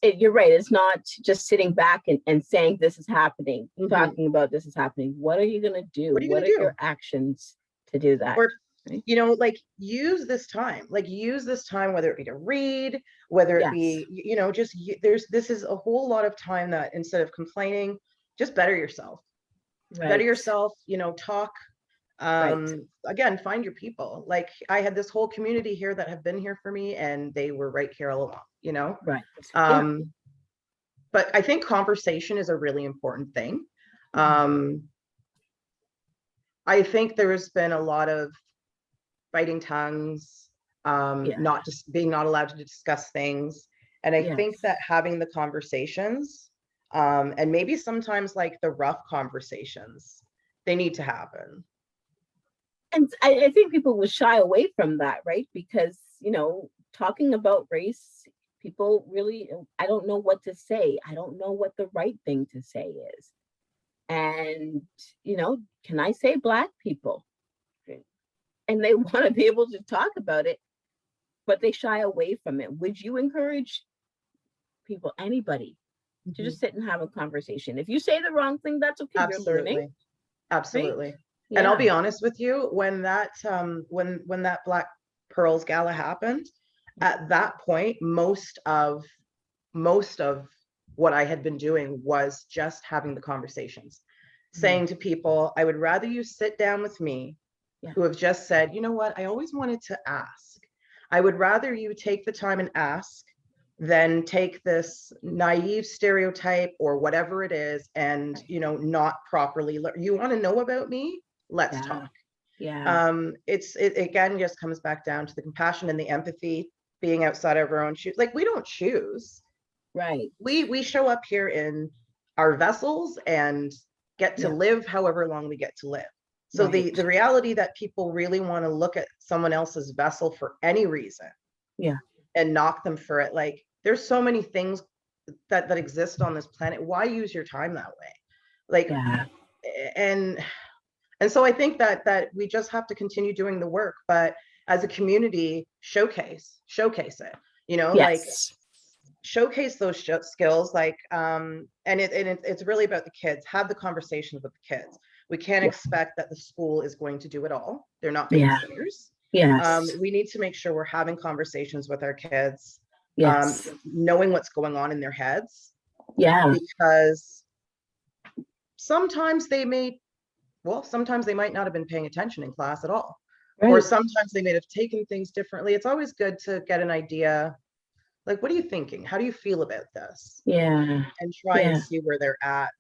you're right. It's not just sitting back and saying this is happening, talking about this is happening. What are you going to do? What are your actions to do that? Or, use this time, whether it be to read, whether it be, this is a whole lot of time that instead of complaining, just better yourself, talk. Again, find your people. Like, I had this whole community here that have been here for me, and they were right here all along, Right. But I think conversation is a really important thing. I think there's been a lot of biting tongues, not allowed to discuss things. And I think that having the conversations, and maybe sometimes like the rough conversations, they need to happen. And I think people will shy away from that, right? Because, talking about race, people really, I don't know what to say. I don't know what the right thing to say is. And, can I say Black people? And they want to be able to talk about it, but they shy away from it. Would you encourage people, anybody, to just sit and have a conversation? If you say the wrong thing, that's okay. Absolutely. You're learning. Absolutely. Right? And I'll be honest with you, when that when that Black Pearls Gala happened, at that point, most of what I had been doing was just having the conversations, saying to people, I would rather you sit down with me, who have just said, you know what, I always wanted to ask. I would rather you take the time and ask than take this naive stereotype or whatever it is and, not properly learn. You want to know about me? Let's talk. It again just comes back down to the compassion and the empathy, being outside of our own shoes. Like, we don't choose. Right. We show up here in our vessels and get to live however long we get to live. So the reality that people really want to look at someone else's vessel for any reason, and knock them for it. Like, there's so many things that exist on this planet. Why use your time that way? Like, and so I think that we just have to continue doing the work, but as a community, showcase it. Like, showcase those skills. Like, and it's really about the kids. Have the conversations with the kids. We can't expect that the school is going to do it all. They're not babysitters. We need to make sure we're having conversations with our kids, knowing what's going on in their heads. Because sometimes they might not have been paying attention in class at all. Or sometimes they may have taken things differently. It's always good to get an idea. Like, what are you thinking? How do you feel about this? And try and see where they're at.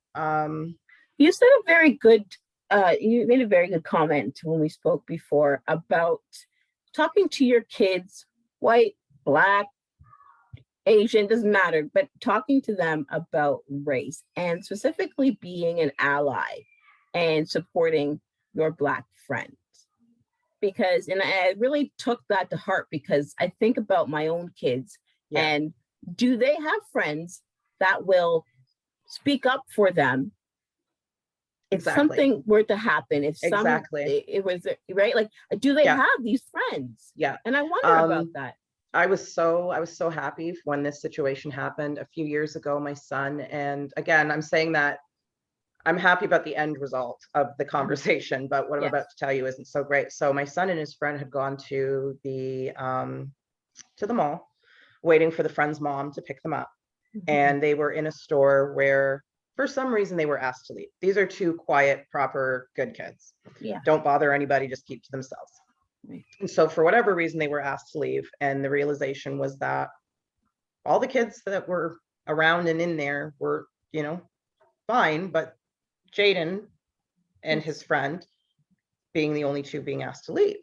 You said a very good, you made a very good comment when we spoke before about talking to your kids, white, Black, Asian, doesn't matter, but talking to them about race and specifically being an ally and supporting your Black friends. Because, and I really took that to heart, because I think about my own kids and do they have friends that will speak up for them if something were to happen, if it was right, like, do they have these friends? And I wonder about that. I was so happy when this situation happened a few years ago. My son, and again, I'm saying that I'm happy about the end result of the conversation, but what I'm Yes. about to tell you isn't so great. So my son and his friend had gone to the mall, waiting for the friend's mom to pick them up. And they were in a store where, for some reason, they were asked to leave. These are two quiet, proper, good kids. Yeah. Don't bother anybody, just keep to themselves. Right. And so for whatever reason, they were asked to leave. And the realization was that all the kids that were around and in there were, you know, fine, but Jaden and his friend being the only two being asked to leave.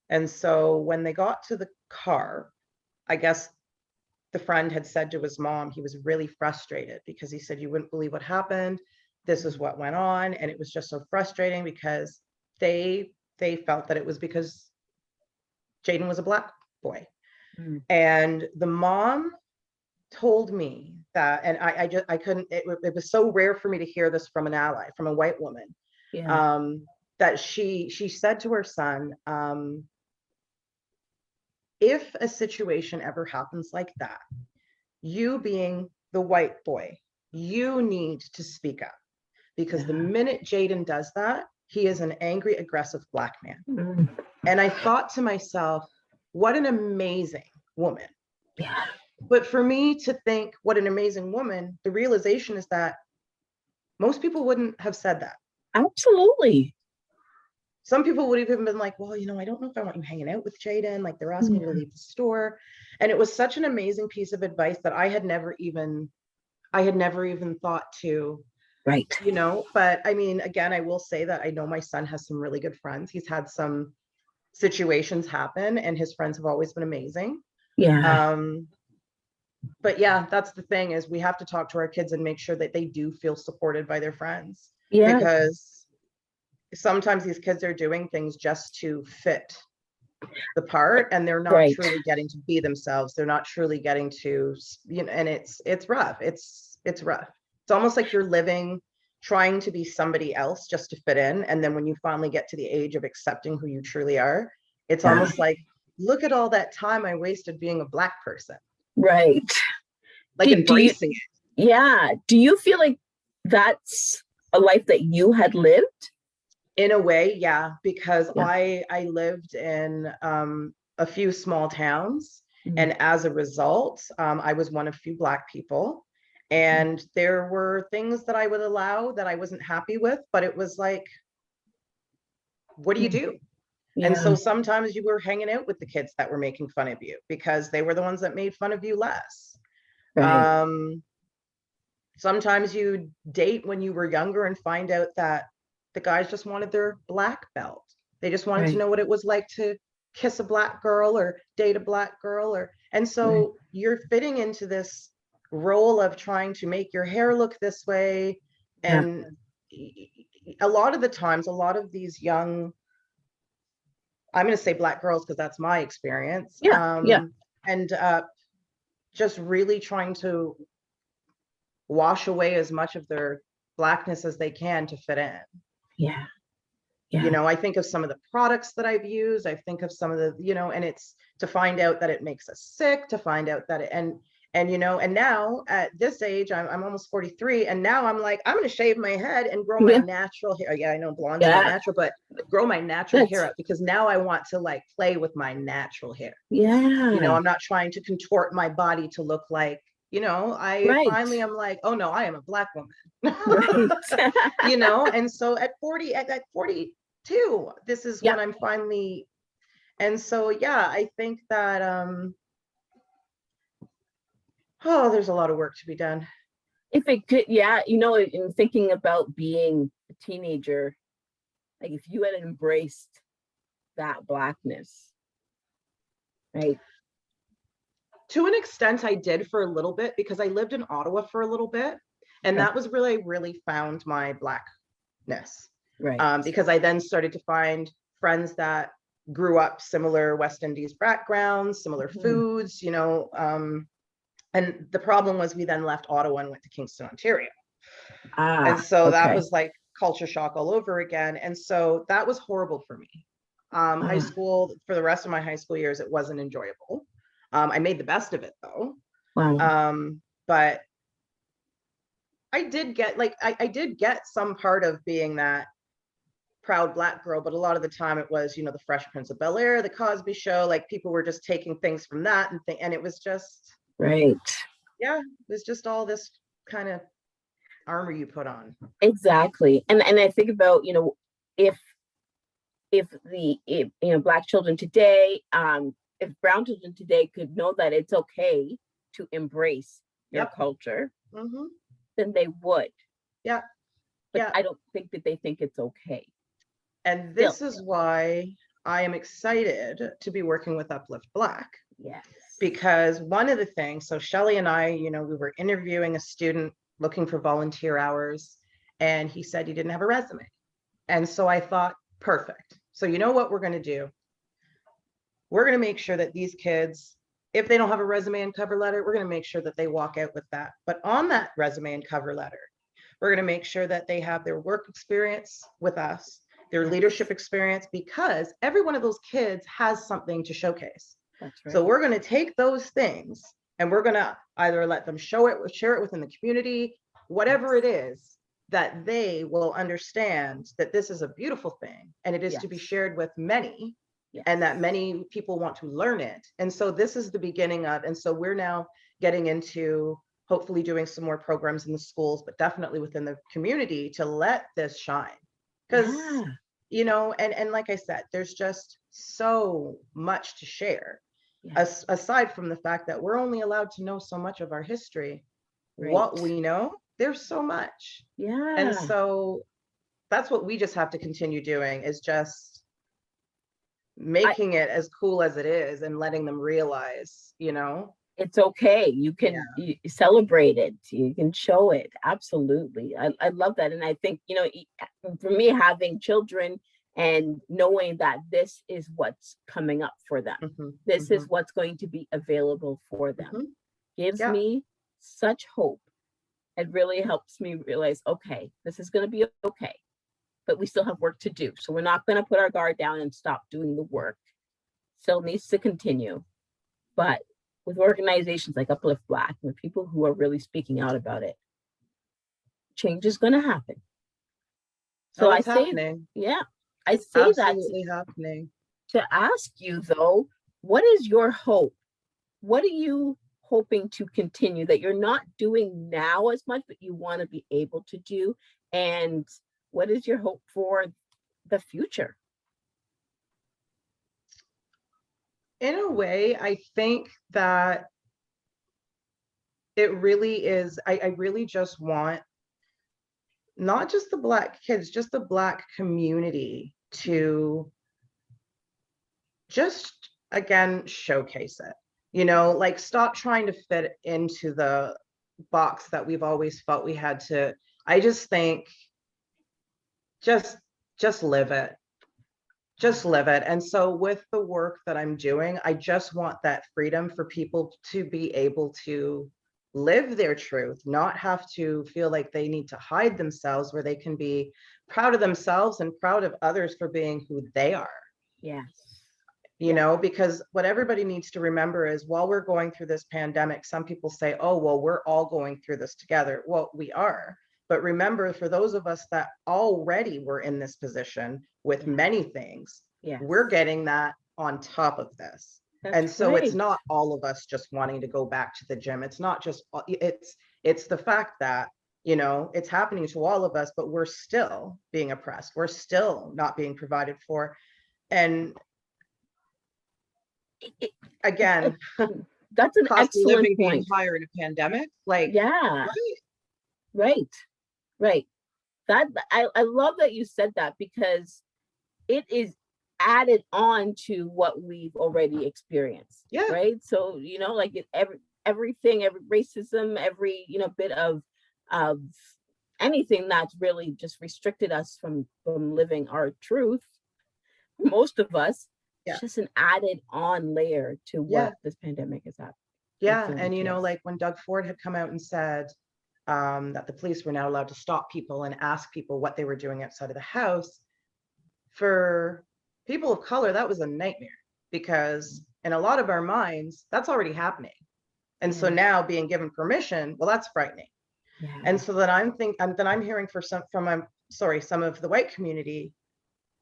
And so when they got to the car, I guess the friend had said to his mom, he was really frustrated because he said, you wouldn't believe what happened. This is what went on. And it was just so frustrating because they felt that it was because Jaden was a Black boy. And the mom told me that, and I couldn't, it was so rare for me to hear this from an ally, from a white woman, that she said to her son, if a situation ever happens like that, you being the white boy, you need to speak up, because the minute Jaden does that, he is an angry, aggressive Black man. And I thought to myself, what an amazing woman. Yeah. But for me to think what an amazing woman, the realization is that most people wouldn't have said that. Absolutely. Some people would have even been like, well, you know, I don't know if I want you hanging out with Jaden. Like, they're asking me to leave the store. And it was such an amazing piece of advice that I had never even thought to, Right. you know. But I mean, again, I will say that I know my son has some really good friends. He's had some situations happen and his friends have always been amazing. Yeah. But yeah, that's the thing, is we have to talk to our kids and make sure that they do feel supported by their friends. Yeah. Because sometimes these kids are doing things just to fit the part, and they're not truly getting to be themselves. They're not truly getting to, you know, and it's rough. It's rough. It's almost like you're living, trying to be somebody else just to fit in. And then when you finally get to the age of accepting who you truly are, it's almost like, look at all that time I wasted being a Black person. Right. Like embracing it. Yeah. Do you feel like that's a life that you had lived? In a way, yeah, because I lived in a few small towns, and as a result, I was one of few Black people, and there were things that I would allow that I wasn't happy with, but it was like, what do you do? And so sometimes you were hanging out with the kids that were making fun of you because they were the ones that made fun of you less. Sometimes you date when you were younger and find out that the guys just wanted their Black belt. They just wanted to know what it was like to kiss a Black girl or date a Black girl, and so you're fitting into this role of trying to make your hair look this way. And a lot of the times, a lot of these young, I'm going to say Black girls because that's my experience, end up just really trying to wash away as much of their Blackness as they can to fit in. You know, I think of some of the products that I've used. I think of some of the, you know, and it's to find out that it makes us sick, to find out that it, and you know, and now at this age, I'm almost 43, and now I'm like, I'm going to shave my head and grow my natural hair. Yeah, I know blonde's not natural, but grow my natural hair up, because now I want to like play with my natural hair. You know, I'm not trying to contort my body to look like, you know, finally I'm like, oh no, I am a Black woman. You know, and so at 42, this is when I'm finally, and so yeah, I think that oh, there's a lot of work to be done. If it could, you know, in thinking about being a teenager, like if you had embraced that Blackness, right? To an extent, I did for a little bit, because I lived in Ottawa for a little bit, and that was really, really found my Blackness. Because I then started to find friends that grew up similar West Indies backgrounds, similar foods, you know, and the problem was we then left Ottawa and went to Kingston, Ontario. And so that was like culture shock all over again. And so that was horrible for me. High school, for the rest of my high school years, it wasn't enjoyable. I made the best of it though. But I did get like, I did get some part of being that proud Black girl, but a lot of the time it was, you know, the Fresh Prince of Bel-Air, the Cosby Show, like people were just taking things from that and it was just, Right. yeah, it was just all this kind of armor you put on. Exactly. And I think about, you know, if Black children today, if brown children today could know that it's okay to embrace your culture, then they would. Yeah. But I don't think that they think it's okay. And this is why I am excited to be working with Uplift Black. Yes. Because one of the things, so Shelly and I, you know, we were interviewing a student looking for volunteer hours, and he said he didn't have a resume. And so I thought, perfect. So you know what we're going to do? We're going to make sure that these kids, if they don't have a resume and cover letter, we're going to make sure that they walk out with that. But on that resume and cover letter, we're going to make sure that they have their work experience with us, their leadership experience, because every one of those kids has something to showcase. That's right. So we're going to take those things and we're going to either let them share it within the community, whatever it is, that they will understand that this is a beautiful thing and it is to be shared with many, and that many people want to learn it. And so this is the beginning of, and so we're now getting into hopefully doing some more programs in the schools, but definitely within the community to let this shine. Because, you know, and like I said, there's just so much to share. Aside from the fact that we're only allowed to know so much of our history, what we know, there's so much. And so that's what we just have to continue doing, is just making it as cool as it is and letting them realize, you know, it's okay. You can celebrate it. You can show it. Absolutely. I love that. And I think, you know, for me, having children and knowing that this is what's coming up for them, this is what's going to be available for them, gives me such hope. It really helps me realize, okay, this is going to be okay, but we still have work to do. So we're not going to put our guard down and stop doing the work. Still needs to continue. But with organizations like Uplift Black, with people who are really speaking out about it, change is going to happen. So I say, I say that happening. To ask you though, what is your hope? What are you hoping to continue that you're not doing now as much, but you want to be able to do? And what is your hope for the future? In a way, I think that it really is, I really just want not just the Black kids, just the Black community to just, again, showcase it. You know, like stop trying to fit into the box that we've always felt we had to. I just think just live it. Just live it. And so with the work that I'm doing, I just want that freedom for people to be able to live their truth, not have to feel like they need to hide themselves, where they can be proud of themselves and proud of others for being who they are. Yes. You know, because what everybody needs to remember is, while we're going through this pandemic, some people say, oh, well, we're all going through this together. Well, we are. But remember, for those of us that already were in this position with many things, we're getting that on top of this. And so it's not all of us just wanting to go back to the gym. It's not just, it's the fact that, you know, it's happening to all of us, but we're still being oppressed. We're still not being provided for. And again, that's an cost excellent of living point. being higher in a pandemic. Like, right. That I love that you said that, because it is added on to what we've already experienced. Right. So, you know, like everything, every racism, every, you know, bit of anything that's really just restricted us from living our truth, most of us, it's just an added on layer to what this pandemic is happening. And you know, like when Doug Ford had come out and said that the police were now allowed to stop people and ask people what they were doing outside of the house, for people of color, that was a nightmare, because in a lot of our minds, that's already happening. And so now being given permission, well, that's frightening. Yeah. And so then I'm hearing some of the white community,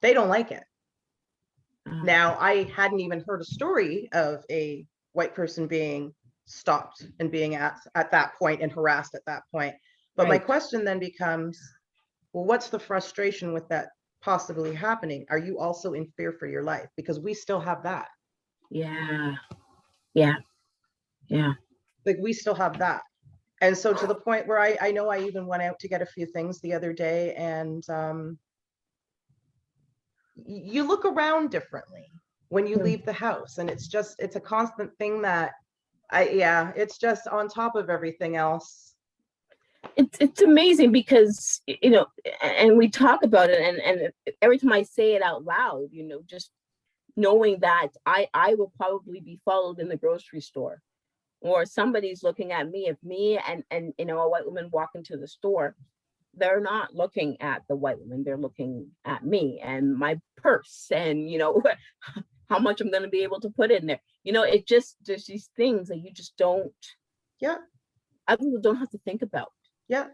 they don't like it. Now, I hadn't even heard a story of a white person being stopped and being at that point and harassed at that point. But my question then becomes, well, what's the frustration with that possibly happening? Are you also in fear for your life? Because we still have that. Yeah. Like, we still have that. And so to the point where I know I even went out to get a few things the other day, and you look around differently when you leave the house. And it's a constant thing that it's just on top of everything else. It's amazing because, you know, and we talk about it, and every time I say it out loud, you know, just knowing that I will probably be followed in the grocery store, or somebody's looking at me. If me and you know, a white woman walk into the store, they're not looking at the white woman, they're looking at me and my purse, and you know, how much I'm going to be able to put in there. You know, there's these things that you just don't, other people don't have to think about.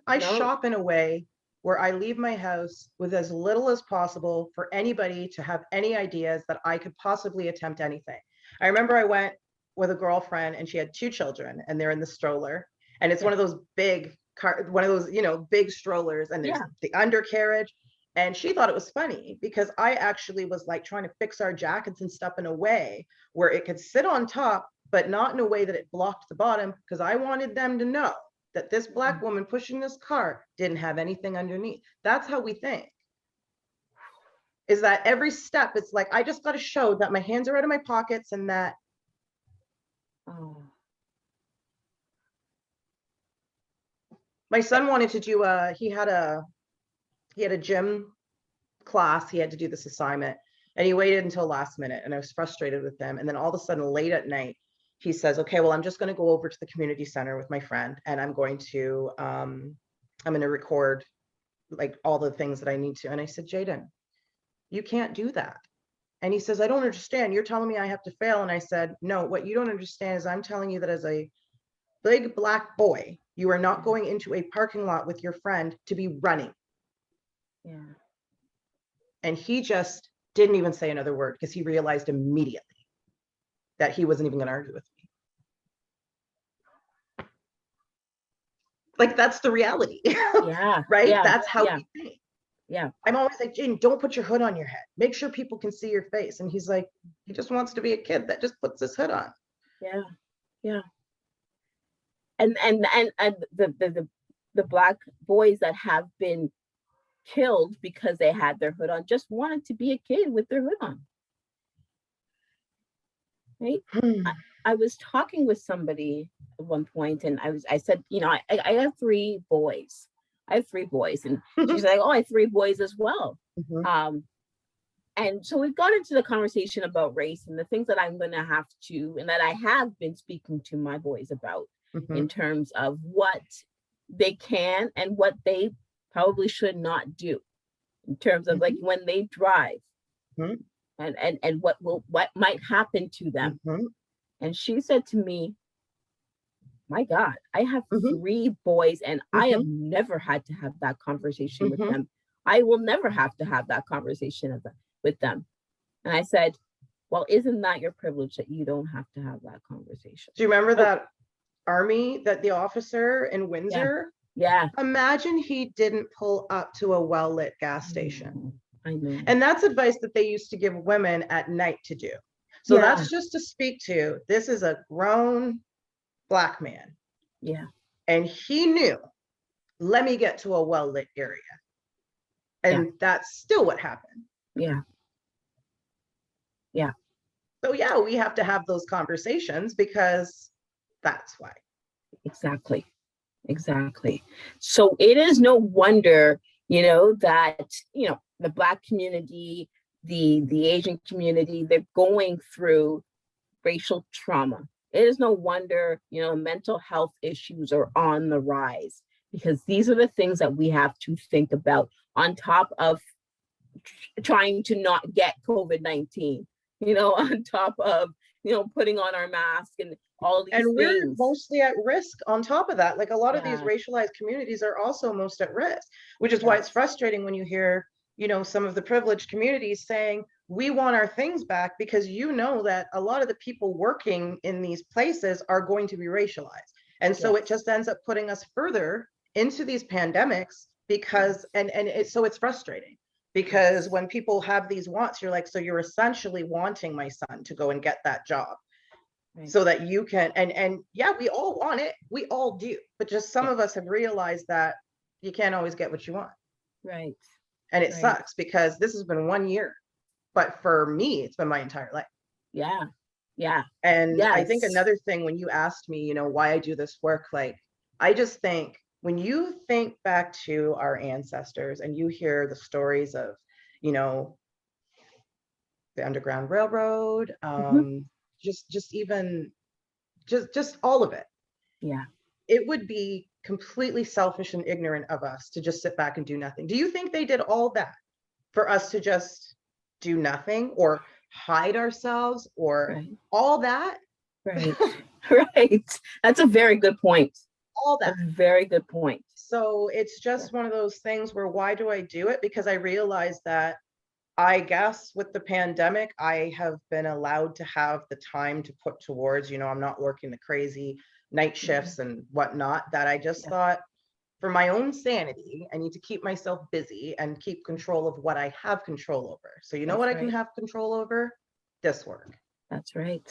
I shop in a way where I leave my house with as little as possible for anybody to have any ideas that I could possibly attempt anything. I remember I went with a girlfriend, and she had 2 children, and they're in the stroller, and it's one of those big you know, big strollers, and there's the undercarriage. And she thought it was funny because I actually was like trying to fix our jackets and stuff in a way where it could sit on top, but not in a way that it blocked the bottom, because I wanted them to know that this Black woman pushing this car didn't have anything underneath. That's how we think. Is that every step, it's like, I just got to show that my hands are out of my pockets, and that my son wanted to do he had a gym class. He had to do this assignment, and he waited until last minute, and I was frustrated with him. And then all of a sudden, late at night, he says, okay, well, I'm just going to go over to the community center with my friend, and I'm going to record like all the things that I need to. And I said, Jaden, you can't do that. And he says, I don't understand. You're telling me I have to fail. And I said, no, what you don't understand is I'm telling you that as a big Black boy, you are not going into a parking lot with your friend to be running. And he just didn't even say another word, because he realized immediately that he wasn't even going to argue with me. Like, that's the reality. Right? That's how we think. I'm always like, Jane, don't put your hood on your head. Make sure people can see your face. And he's like, he just wants to be a kid that just puts his hood on. And the Black boys that have been killed because they had their hood on just wanted to be a kid with their hood on. Right? I was talking with somebody at one point, and I said, you know, I have 3 boys. I have 3 boys. And she's like, oh, I have 3 boys as well. And so we got into the conversation about race and the things that I'm going to have to, and that I have been speaking to my boys about in terms of what they can and what they probably should not do, in terms of like when they drive and what might happen to them. And she said to me, my God, I have 3 boys, and I have never had to have that conversation with them. I will never have to have that conversation with them. And I said, well, isn't that your privilege that you don't have to have that conversation? Do you remember that Army, that the officer in Windsor? Imagine he didn't pull up to a well-lit gas station. I know. And that's advice that they used to give women at night to do. So that's just to speak to, this is a grown Black man. And he knew, let me get to a well-lit area. And that's still what happened. So we have to have those conversations, because that's why. Exactly. So it is no wonder, you know, that, you know, the Black community, the Asian community, they're going through racial trauma. It is no wonder, you know, mental health issues are on the rise, because these are the things that we have to think about on top of trying to not get COVID-19, you know, on top of, you know, putting on our mask all these And we're things. mostly at risk on top of that. Like a lot of these Yeah. racialized communities are also most at risk, which is why it's Yes. frustrating when you hear, you know, some of the privileged communities saying, we want our things back, because you know that a lot of the people working in these places are going to be racialized. And so it Yes. just ends up putting us further into these pandemics because, so it's frustrating because Yes. when people have these wants, you're like, so you're essentially wanting my son to go and get that job. Right. So that you can, and yeah, we all want it, we all do, but just some Yeah. of us have realized that you can't always get what you want. Right. And it Right. sucks because this has been 1 year, but for me, it's been my entire life. Yeah. Yeah. And I think Yes. another thing, when you asked me, you know, why I do this work, like, I just think when you think back to our ancestors and you hear the stories of, you know, the Underground Railroad, just even just all of it. Yeah. It would be completely selfish and ignorant of us to just sit back and do nothing. Do you think they did all that for us to just do nothing or hide ourselves or Right. all that? Right. Right. That's a very good point. All that. That's a very good point. So it's just one of those things where, why do I do it? Because I realize that, I guess with the pandemic, I have been allowed to have the time to put towards, you know, I'm not working the crazy night shifts and whatnot, that I just Yeah. thought, for my own sanity, I need to keep myself busy and keep control of what I have control over. So you know That's what I right. can have control over? This work. That's right.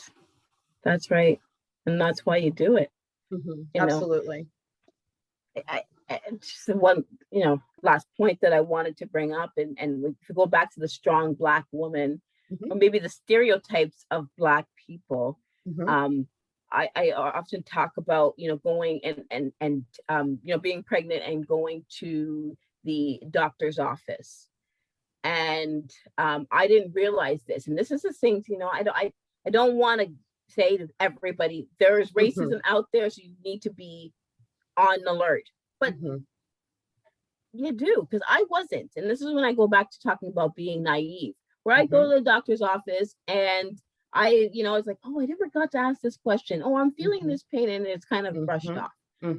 That's right. And that's why you do it. You know, Absolutely. and just one, you know, last point that I wanted to bring up, and if we go back to the strong Black woman, or maybe the stereotypes of Black people, I often talk about, you know, going and you know, being pregnant and going to the doctor's office. And I didn't realize this, and this is the thing, you know, I don't want to say to everybody there is racism out there, so you need to be on alert, but you do, because I wasn't. And this is when I go back to talking about being naive, where I go to the doctor's office and I, you know, it's like, oh, I never got to ask this question. Oh, I'm feeling this pain, and it's kind of brushed off.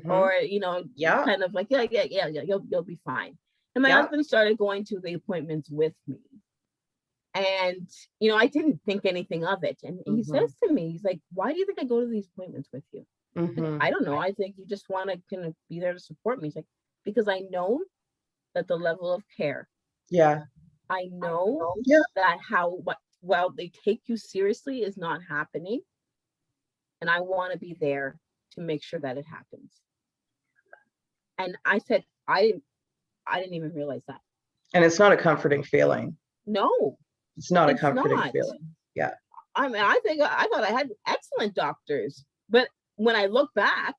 Or, you know, kind of like, yeah, you'll be fine. And my husband started going to the appointments with me. And, you know, I didn't think anything of it. And he says to me, he's like, why do you think I go to these appointments with you? Like, I don't know. I think you just want to kind of be there to support me. He's like, because I know that the level of care. Yeah. I know that while they take you seriously is not happening. And I want to be there to make sure that it happens. And I said, I didn't even realize that. And it's not a comforting feeling. No. It's not a comforting feeling. Yeah. I mean, I thought I had excellent doctors, but when I look back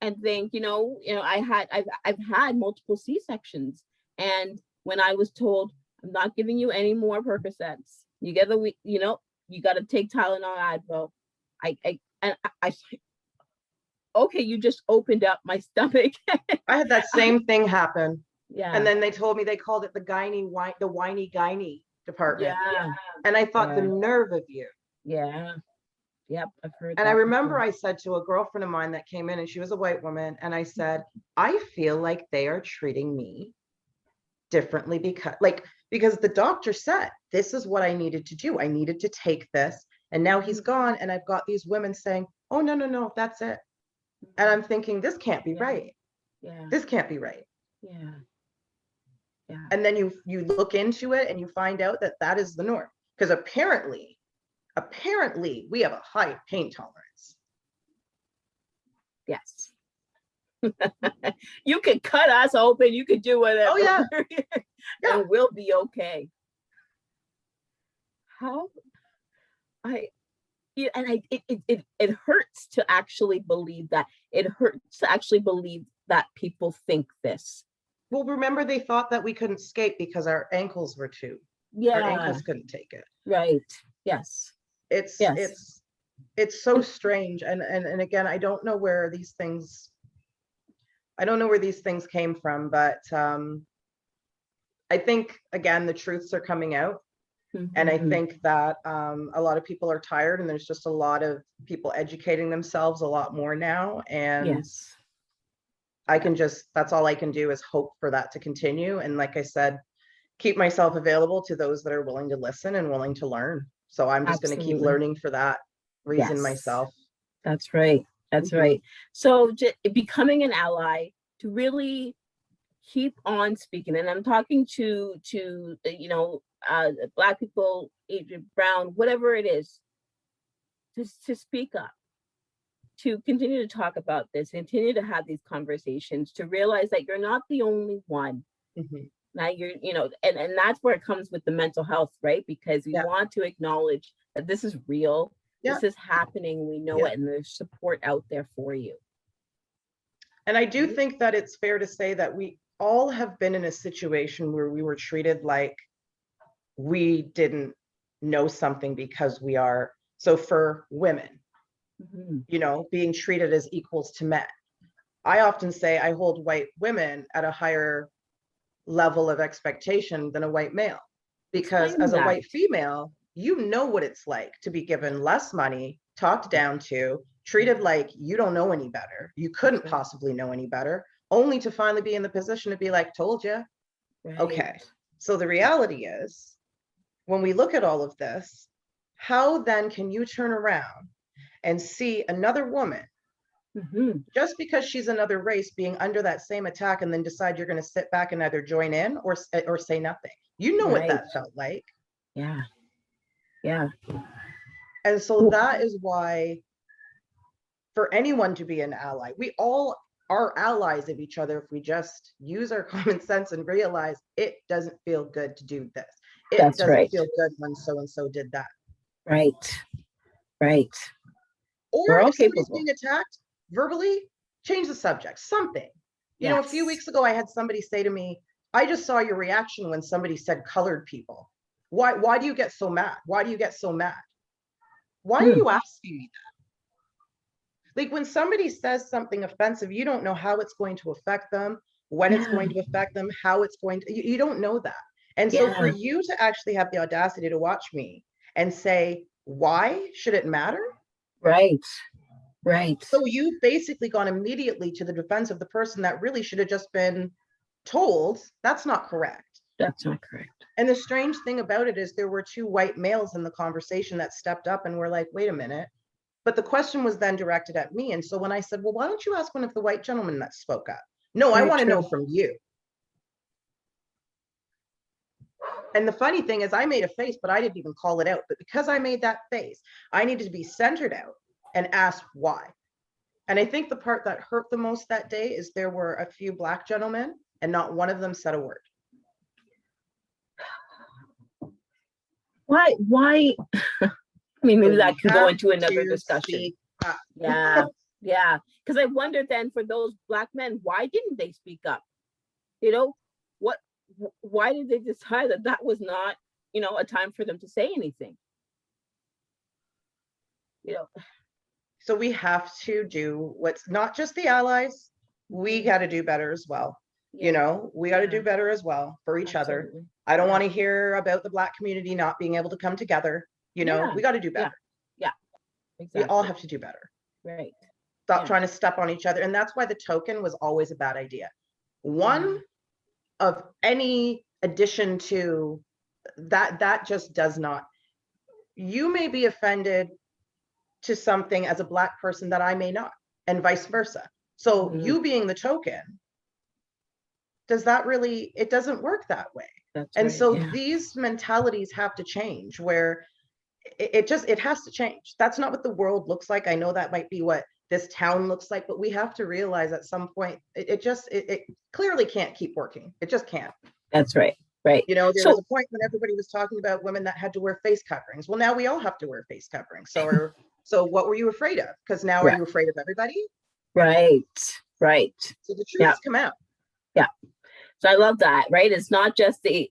and think, you know, I've had multiple C-sections, and when I was told, I'm not giving you any more Percocets, you got to take Tylenol, Advil. I okay, you just opened up my stomach. I had that same thing happen. Yeah. And then they told me, they called it the whiny gynae department. Yeah. And I thought, the nerve of you. Yeah. Yep, I've heard And that I remember before. I said to a girlfriend of mine that came in, and she was a white woman, and I said, I feel like they are treating me differently because the doctor said, this is what I needed to do. I needed to take this. And now he's gone, and I've got these women saying, oh, no, that's it. And I'm thinking, this can't be right. Yeah. This can't be right. Yeah. Yeah. And then you look into it and you find out that that is the norm, because apparently we have a high pain tolerance. Yes. You could cut us open, you could do whatever. Oh yeah. And we'll be okay. It hurts to actually believe that. It hurts to actually believe that people think this. Well, remember, they thought that we couldn't skate because our ankles were too. Yeah. Our ankles couldn't take it. Right. Yes. It's so strange. And again, I don't know where these things came from, but I think, again, the truths are coming out. And I Mhm. think that a lot of people are tired, and there's just a lot of people educating themselves a lot more now. And Yes. I can just, that's all I can do is hope for that to continue. And like I said, keep myself available to those that are willing to listen and willing to learn. So I'm just going to keep Absolutely. learning for that reason Yes. myself. That's right. That's Mhm. right. So becoming an ally to really keep on speaking, and I'm talking to Black people, Asian, brown, whatever it is, to speak up, to continue to talk about this, continue to have these conversations, to realize that you're not the only one. Mhm. Now and that's where it comes with the mental health, right? Because we Yeah. want to acknowledge that this is real, Yeah. this is happening, we know Yeah. it, and there's support out there for you. And I do think that it's fair to say that we all have been in a situation where we were treated like we didn't know something because we are. So for women, Mhm. being treated as equals to men. I often say I hold white women at a higher level of expectation than a white male, because Explain as a that. white female, you know what it's like to be given less money, talked down to, treated like you don't know any better. You couldn't right. possibly know any better, only to finally be in the position to be like, told you. Right. Okay. So the reality is, when we look at all of this, how then can you turn around and see another woman Mhm. just because she's another race being under that same attack and then decide you're going to sit back and either join in or say nothing? You know what that Right. felt like. Yeah. Yeah. And so that is why, for anyone to be an ally, we all are allies of each other if we just use our common sense and realize it doesn't feel good to do this. It That's doesn't right. feel good when so and so did that. Right. Right. Or We're all if somebody's capable. being attacked verbally, change the subject, something. A few Yes. weeks ago, I had somebody say to me, I just saw your reaction when somebody said colored people. Why do you get so mad? Why do you get so mad? Why are you asking me that? Like, when somebody says something offensive, you don't know how it's going to affect them, when it's going to affect them, how it's going to, you don't know that. And so for Yeah. you to actually have the audacity to watch me and say, why should it matter? Right. Right. So you've basically gone immediately to the defense of the person that really should have just been told that's not correct. That's not correct. And the strange thing about it is there were two white males in the conversation that stepped up and were like, wait a minute. But the question was then directed at me. And so when I said, well, why don't you ask one of the white gentlemen that spoke up? No, I Very want to know true. from you. And the funny thing is, I made a face, but I didn't even call it out. But because I made that face, I needed to be centered out and asked why. And I think the part that hurt the most that day is there were a few Black gentlemen and not one of them said a word. Why? I mean, maybe So that can go into we another have to discussion. speak up. Yeah. Yeah. Because I wonder then, for those Black men, why didn't they speak up? Why did they decide that was not, a time for them to say anything? So we have to do what's not just the allies, we got to do better as well. We got to do better as well for each other. Absolutely. I don't want to hear about the Black community not being able to come together. We got to do better. Yeah. Exactly. We all have to do better. Right. Stop trying to step on each other. And that's why the token was always a bad idea. One of any addition to that just does not. You may be offended to something as a Black person that I may not, and vice versa. So you being the token, does that really, it doesn't work that way. That's and right, so yeah. These mentalities have to change, where it has to change. That's not what the world looks like. I know that might be what this town looks like, but we have to realize at some point it clearly can't keep working. It just can't. That's right. Right. There was a point when everybody was talking about women that had to wear face coverings. Well, now we all have to wear face coverings. So what were you afraid of? Because now are you afraid of everybody? Right. Right. So the truth has come out. Yeah. So I love that, right? It's not just the,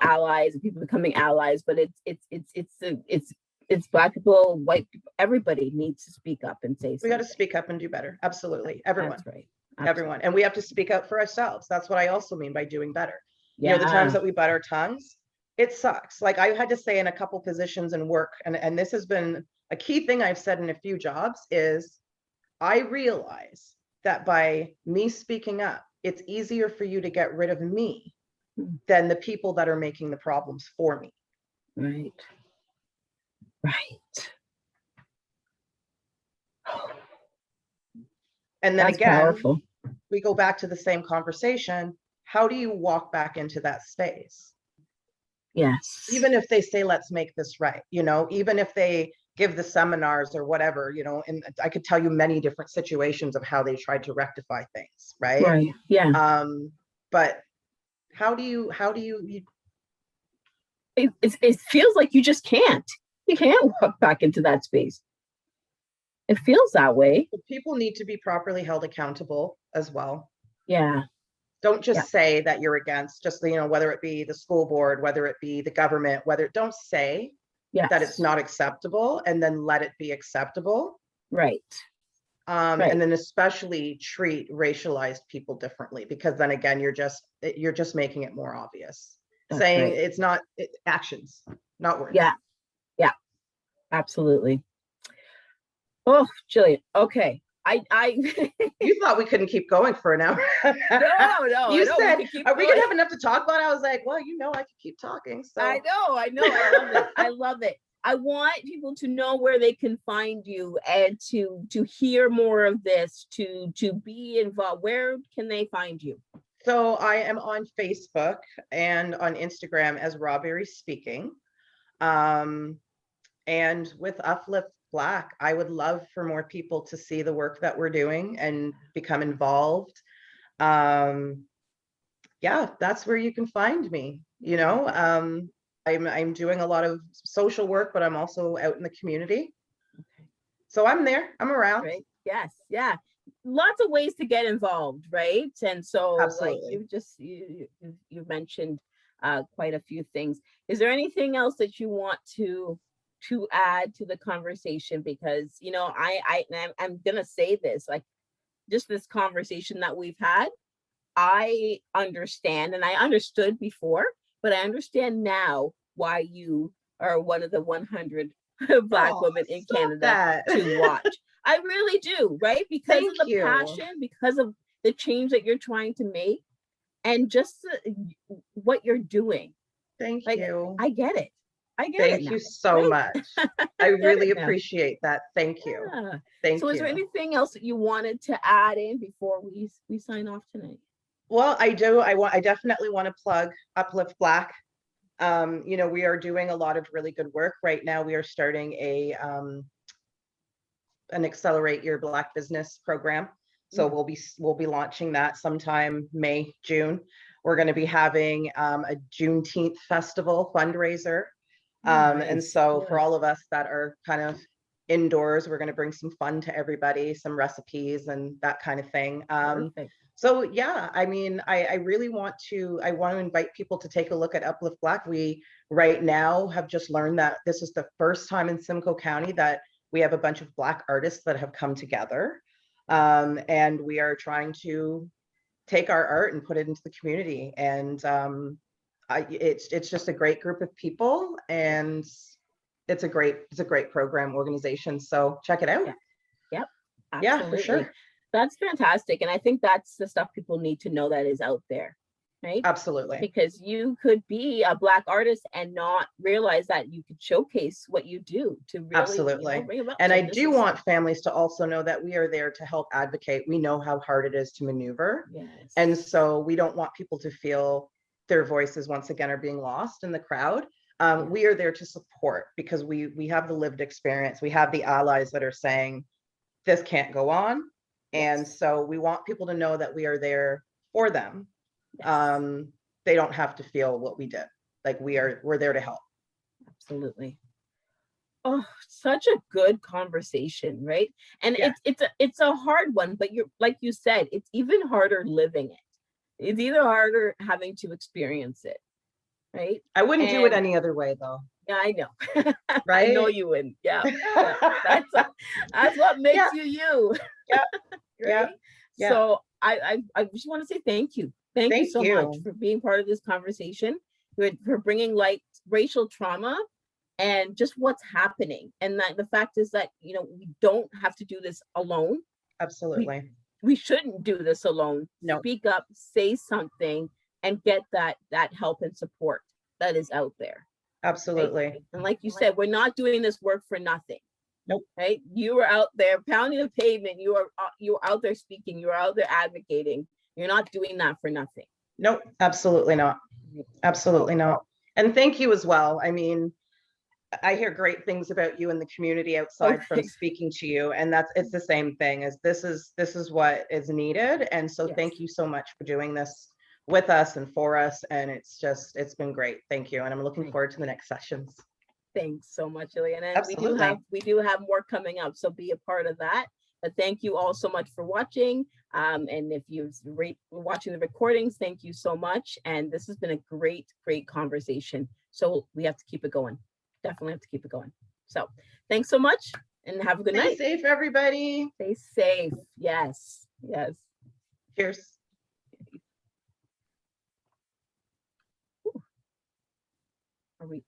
allies and people becoming allies, but it's Black people, white people, everybody needs to speak up and say something. We got to speak up and do better. Absolutely. Everyone. That's right. Absolutely. Everyone. And we have to speak up for ourselves. That's what I also mean by doing better. Yeah. The times that we bite our tongues, it sucks. Like I had to say in a couple positions in work, and this has been a key thing I've said in a few jobs, is I realize that by me speaking up, it's easier for you to get rid of me than the people that are making the problems for me. Right. Right. And then That's again, powerful. we go back to the same conversation. How do you walk back into that space? Yes. Even if they say, let's make this right, you know, even if they give the seminars or whatever, you know, and I could tell you many different situations of how they tried to rectify things, right? Right. Yeah. But how do you it feels like you just can't. You can't walk back into that space. It feels that way. people need to be properly held accountable as well. Yeah. Don't just say that you're against, just, you know, whether it be the school board, whether it be the government, don't say that it's not acceptable and then let it be acceptable. Right. Right. And then especially treat racialized people differently, because then again, you're just making it more obvious. That's saying right. It's not actions, not words. Yeah. Yeah, absolutely. Oh, Gillian. Okay. You thought we couldn't keep going for an hour. No. You said, are we gonna have enough to talk about? I was like, well, you know, I could keep talking. So I know. I love it. I love it. I want people to know where they can find you and to hear more of this, to be involved. Where can they find you? So I am on Facebook and on Instagram as Rawberri Speaking. And with Uplift Black, I would love for more people to see the work that we're doing and become involved. Yeah, that's where you can find me. You know, I'm doing a lot of social work, but I'm also out in the community. Okay. So I'm there, I'm around. Right. Yes. Yeah. Lots of ways to get involved, right? And so absolutely. Like you've mentioned quite a few things. Is there anything else that you want to add to the conversation? Because, you know, I'm gonna say this, like, just this conversation that we've had, I understand, and I understood before, but I understand now why you are one of the 100 Black women in Canada to watch. I really do, right? Because of the passion, because of the change that you're trying to make, and just what you're doing. Thank you. I get it. Thank you so much. I really appreciate that. Thank you. Thank you. So is there anything else that you wanted to add in before we sign off tonight? Well, I do. I definitely want to plug Uplift Black. You know, we are doing a lot of really good work right now. We are starting an Accelerate Your Black Business program. So we'll be launching that sometime May, June. We're going to be having a Juneteenth festival fundraiser. Nice. And so for all of us that are kind of indoors, we're going to bring some fun to everybody, some recipes and that kind of thing. So yeah, I mean, I really want to invite people to take a look at Uplift Black. We right now have just learned that this is the first time in Simcoe County that we have a bunch of Black artists that have come together. And we are trying to take our art and put it into the community. And it's just a great group of people, and it's a great program organization. So check it out. Yep. Absolutely. Yeah, for sure. That's fantastic. And I think that's the stuff people need to know that is out there, right? Absolutely. Because you could be a Black artist and not realize that you could showcase what you do to really, absolutely. Bring about. And so I do want families to also know that we are there to help advocate. We know how hard it is to maneuver. Yes. And so we don't want people to feel their voices once again are being lost in the crowd. We are there to support, because we have the lived experience. We have the allies that are saying this can't go on. Yes. And so we want people to know that we are there for them. Yes. They don't have to feel what we did. Like we're there to help. Absolutely. Oh, such a good conversation, right? And it's a hard one, but you're, like you said, it's even harder living it. It's either harder having to experience it, right? I wouldn't do it any other way, though. Yeah, I know. Right? I know you wouldn't. Yeah. That's what makes you. Yeah. Right? Yeah. So I just want to say thank you. Thank you so much for being part of this conversation. for bringing light racial trauma and just what's happening. And that the fact is that, you know, we don't have to do this alone. Absolutely. We shouldn't do this alone. No. Speak up, say something, and get that help and support that is out there. Absolutely. Right? And like you said, we're not doing this work for nothing. Nope. Right? You are out there pounding the pavement. You are out there speaking. You are out there advocating. You're not doing that for nothing. Nope, absolutely not. Absolutely not. And thank you as well. I mean, I hear great things about you in the community outside from speaking to you, and it's the same thing as this is what is needed. And so thank you so much for doing this with us and for us. And it's been great. Thank you. And I'm looking forward to the next sessions. Thanks so much, Gillian. And Absolutely. we do have more coming up, so be a part of that. But thank you all so much for watching. And if you're watching the recordings, thank you so much. And this has been a great conversation. So we have to keep it going. Definitely have to keep it going. So thanks so much and have a good night. Stay safe, everybody. Stay safe. Yes. Yes. Cheers. Are we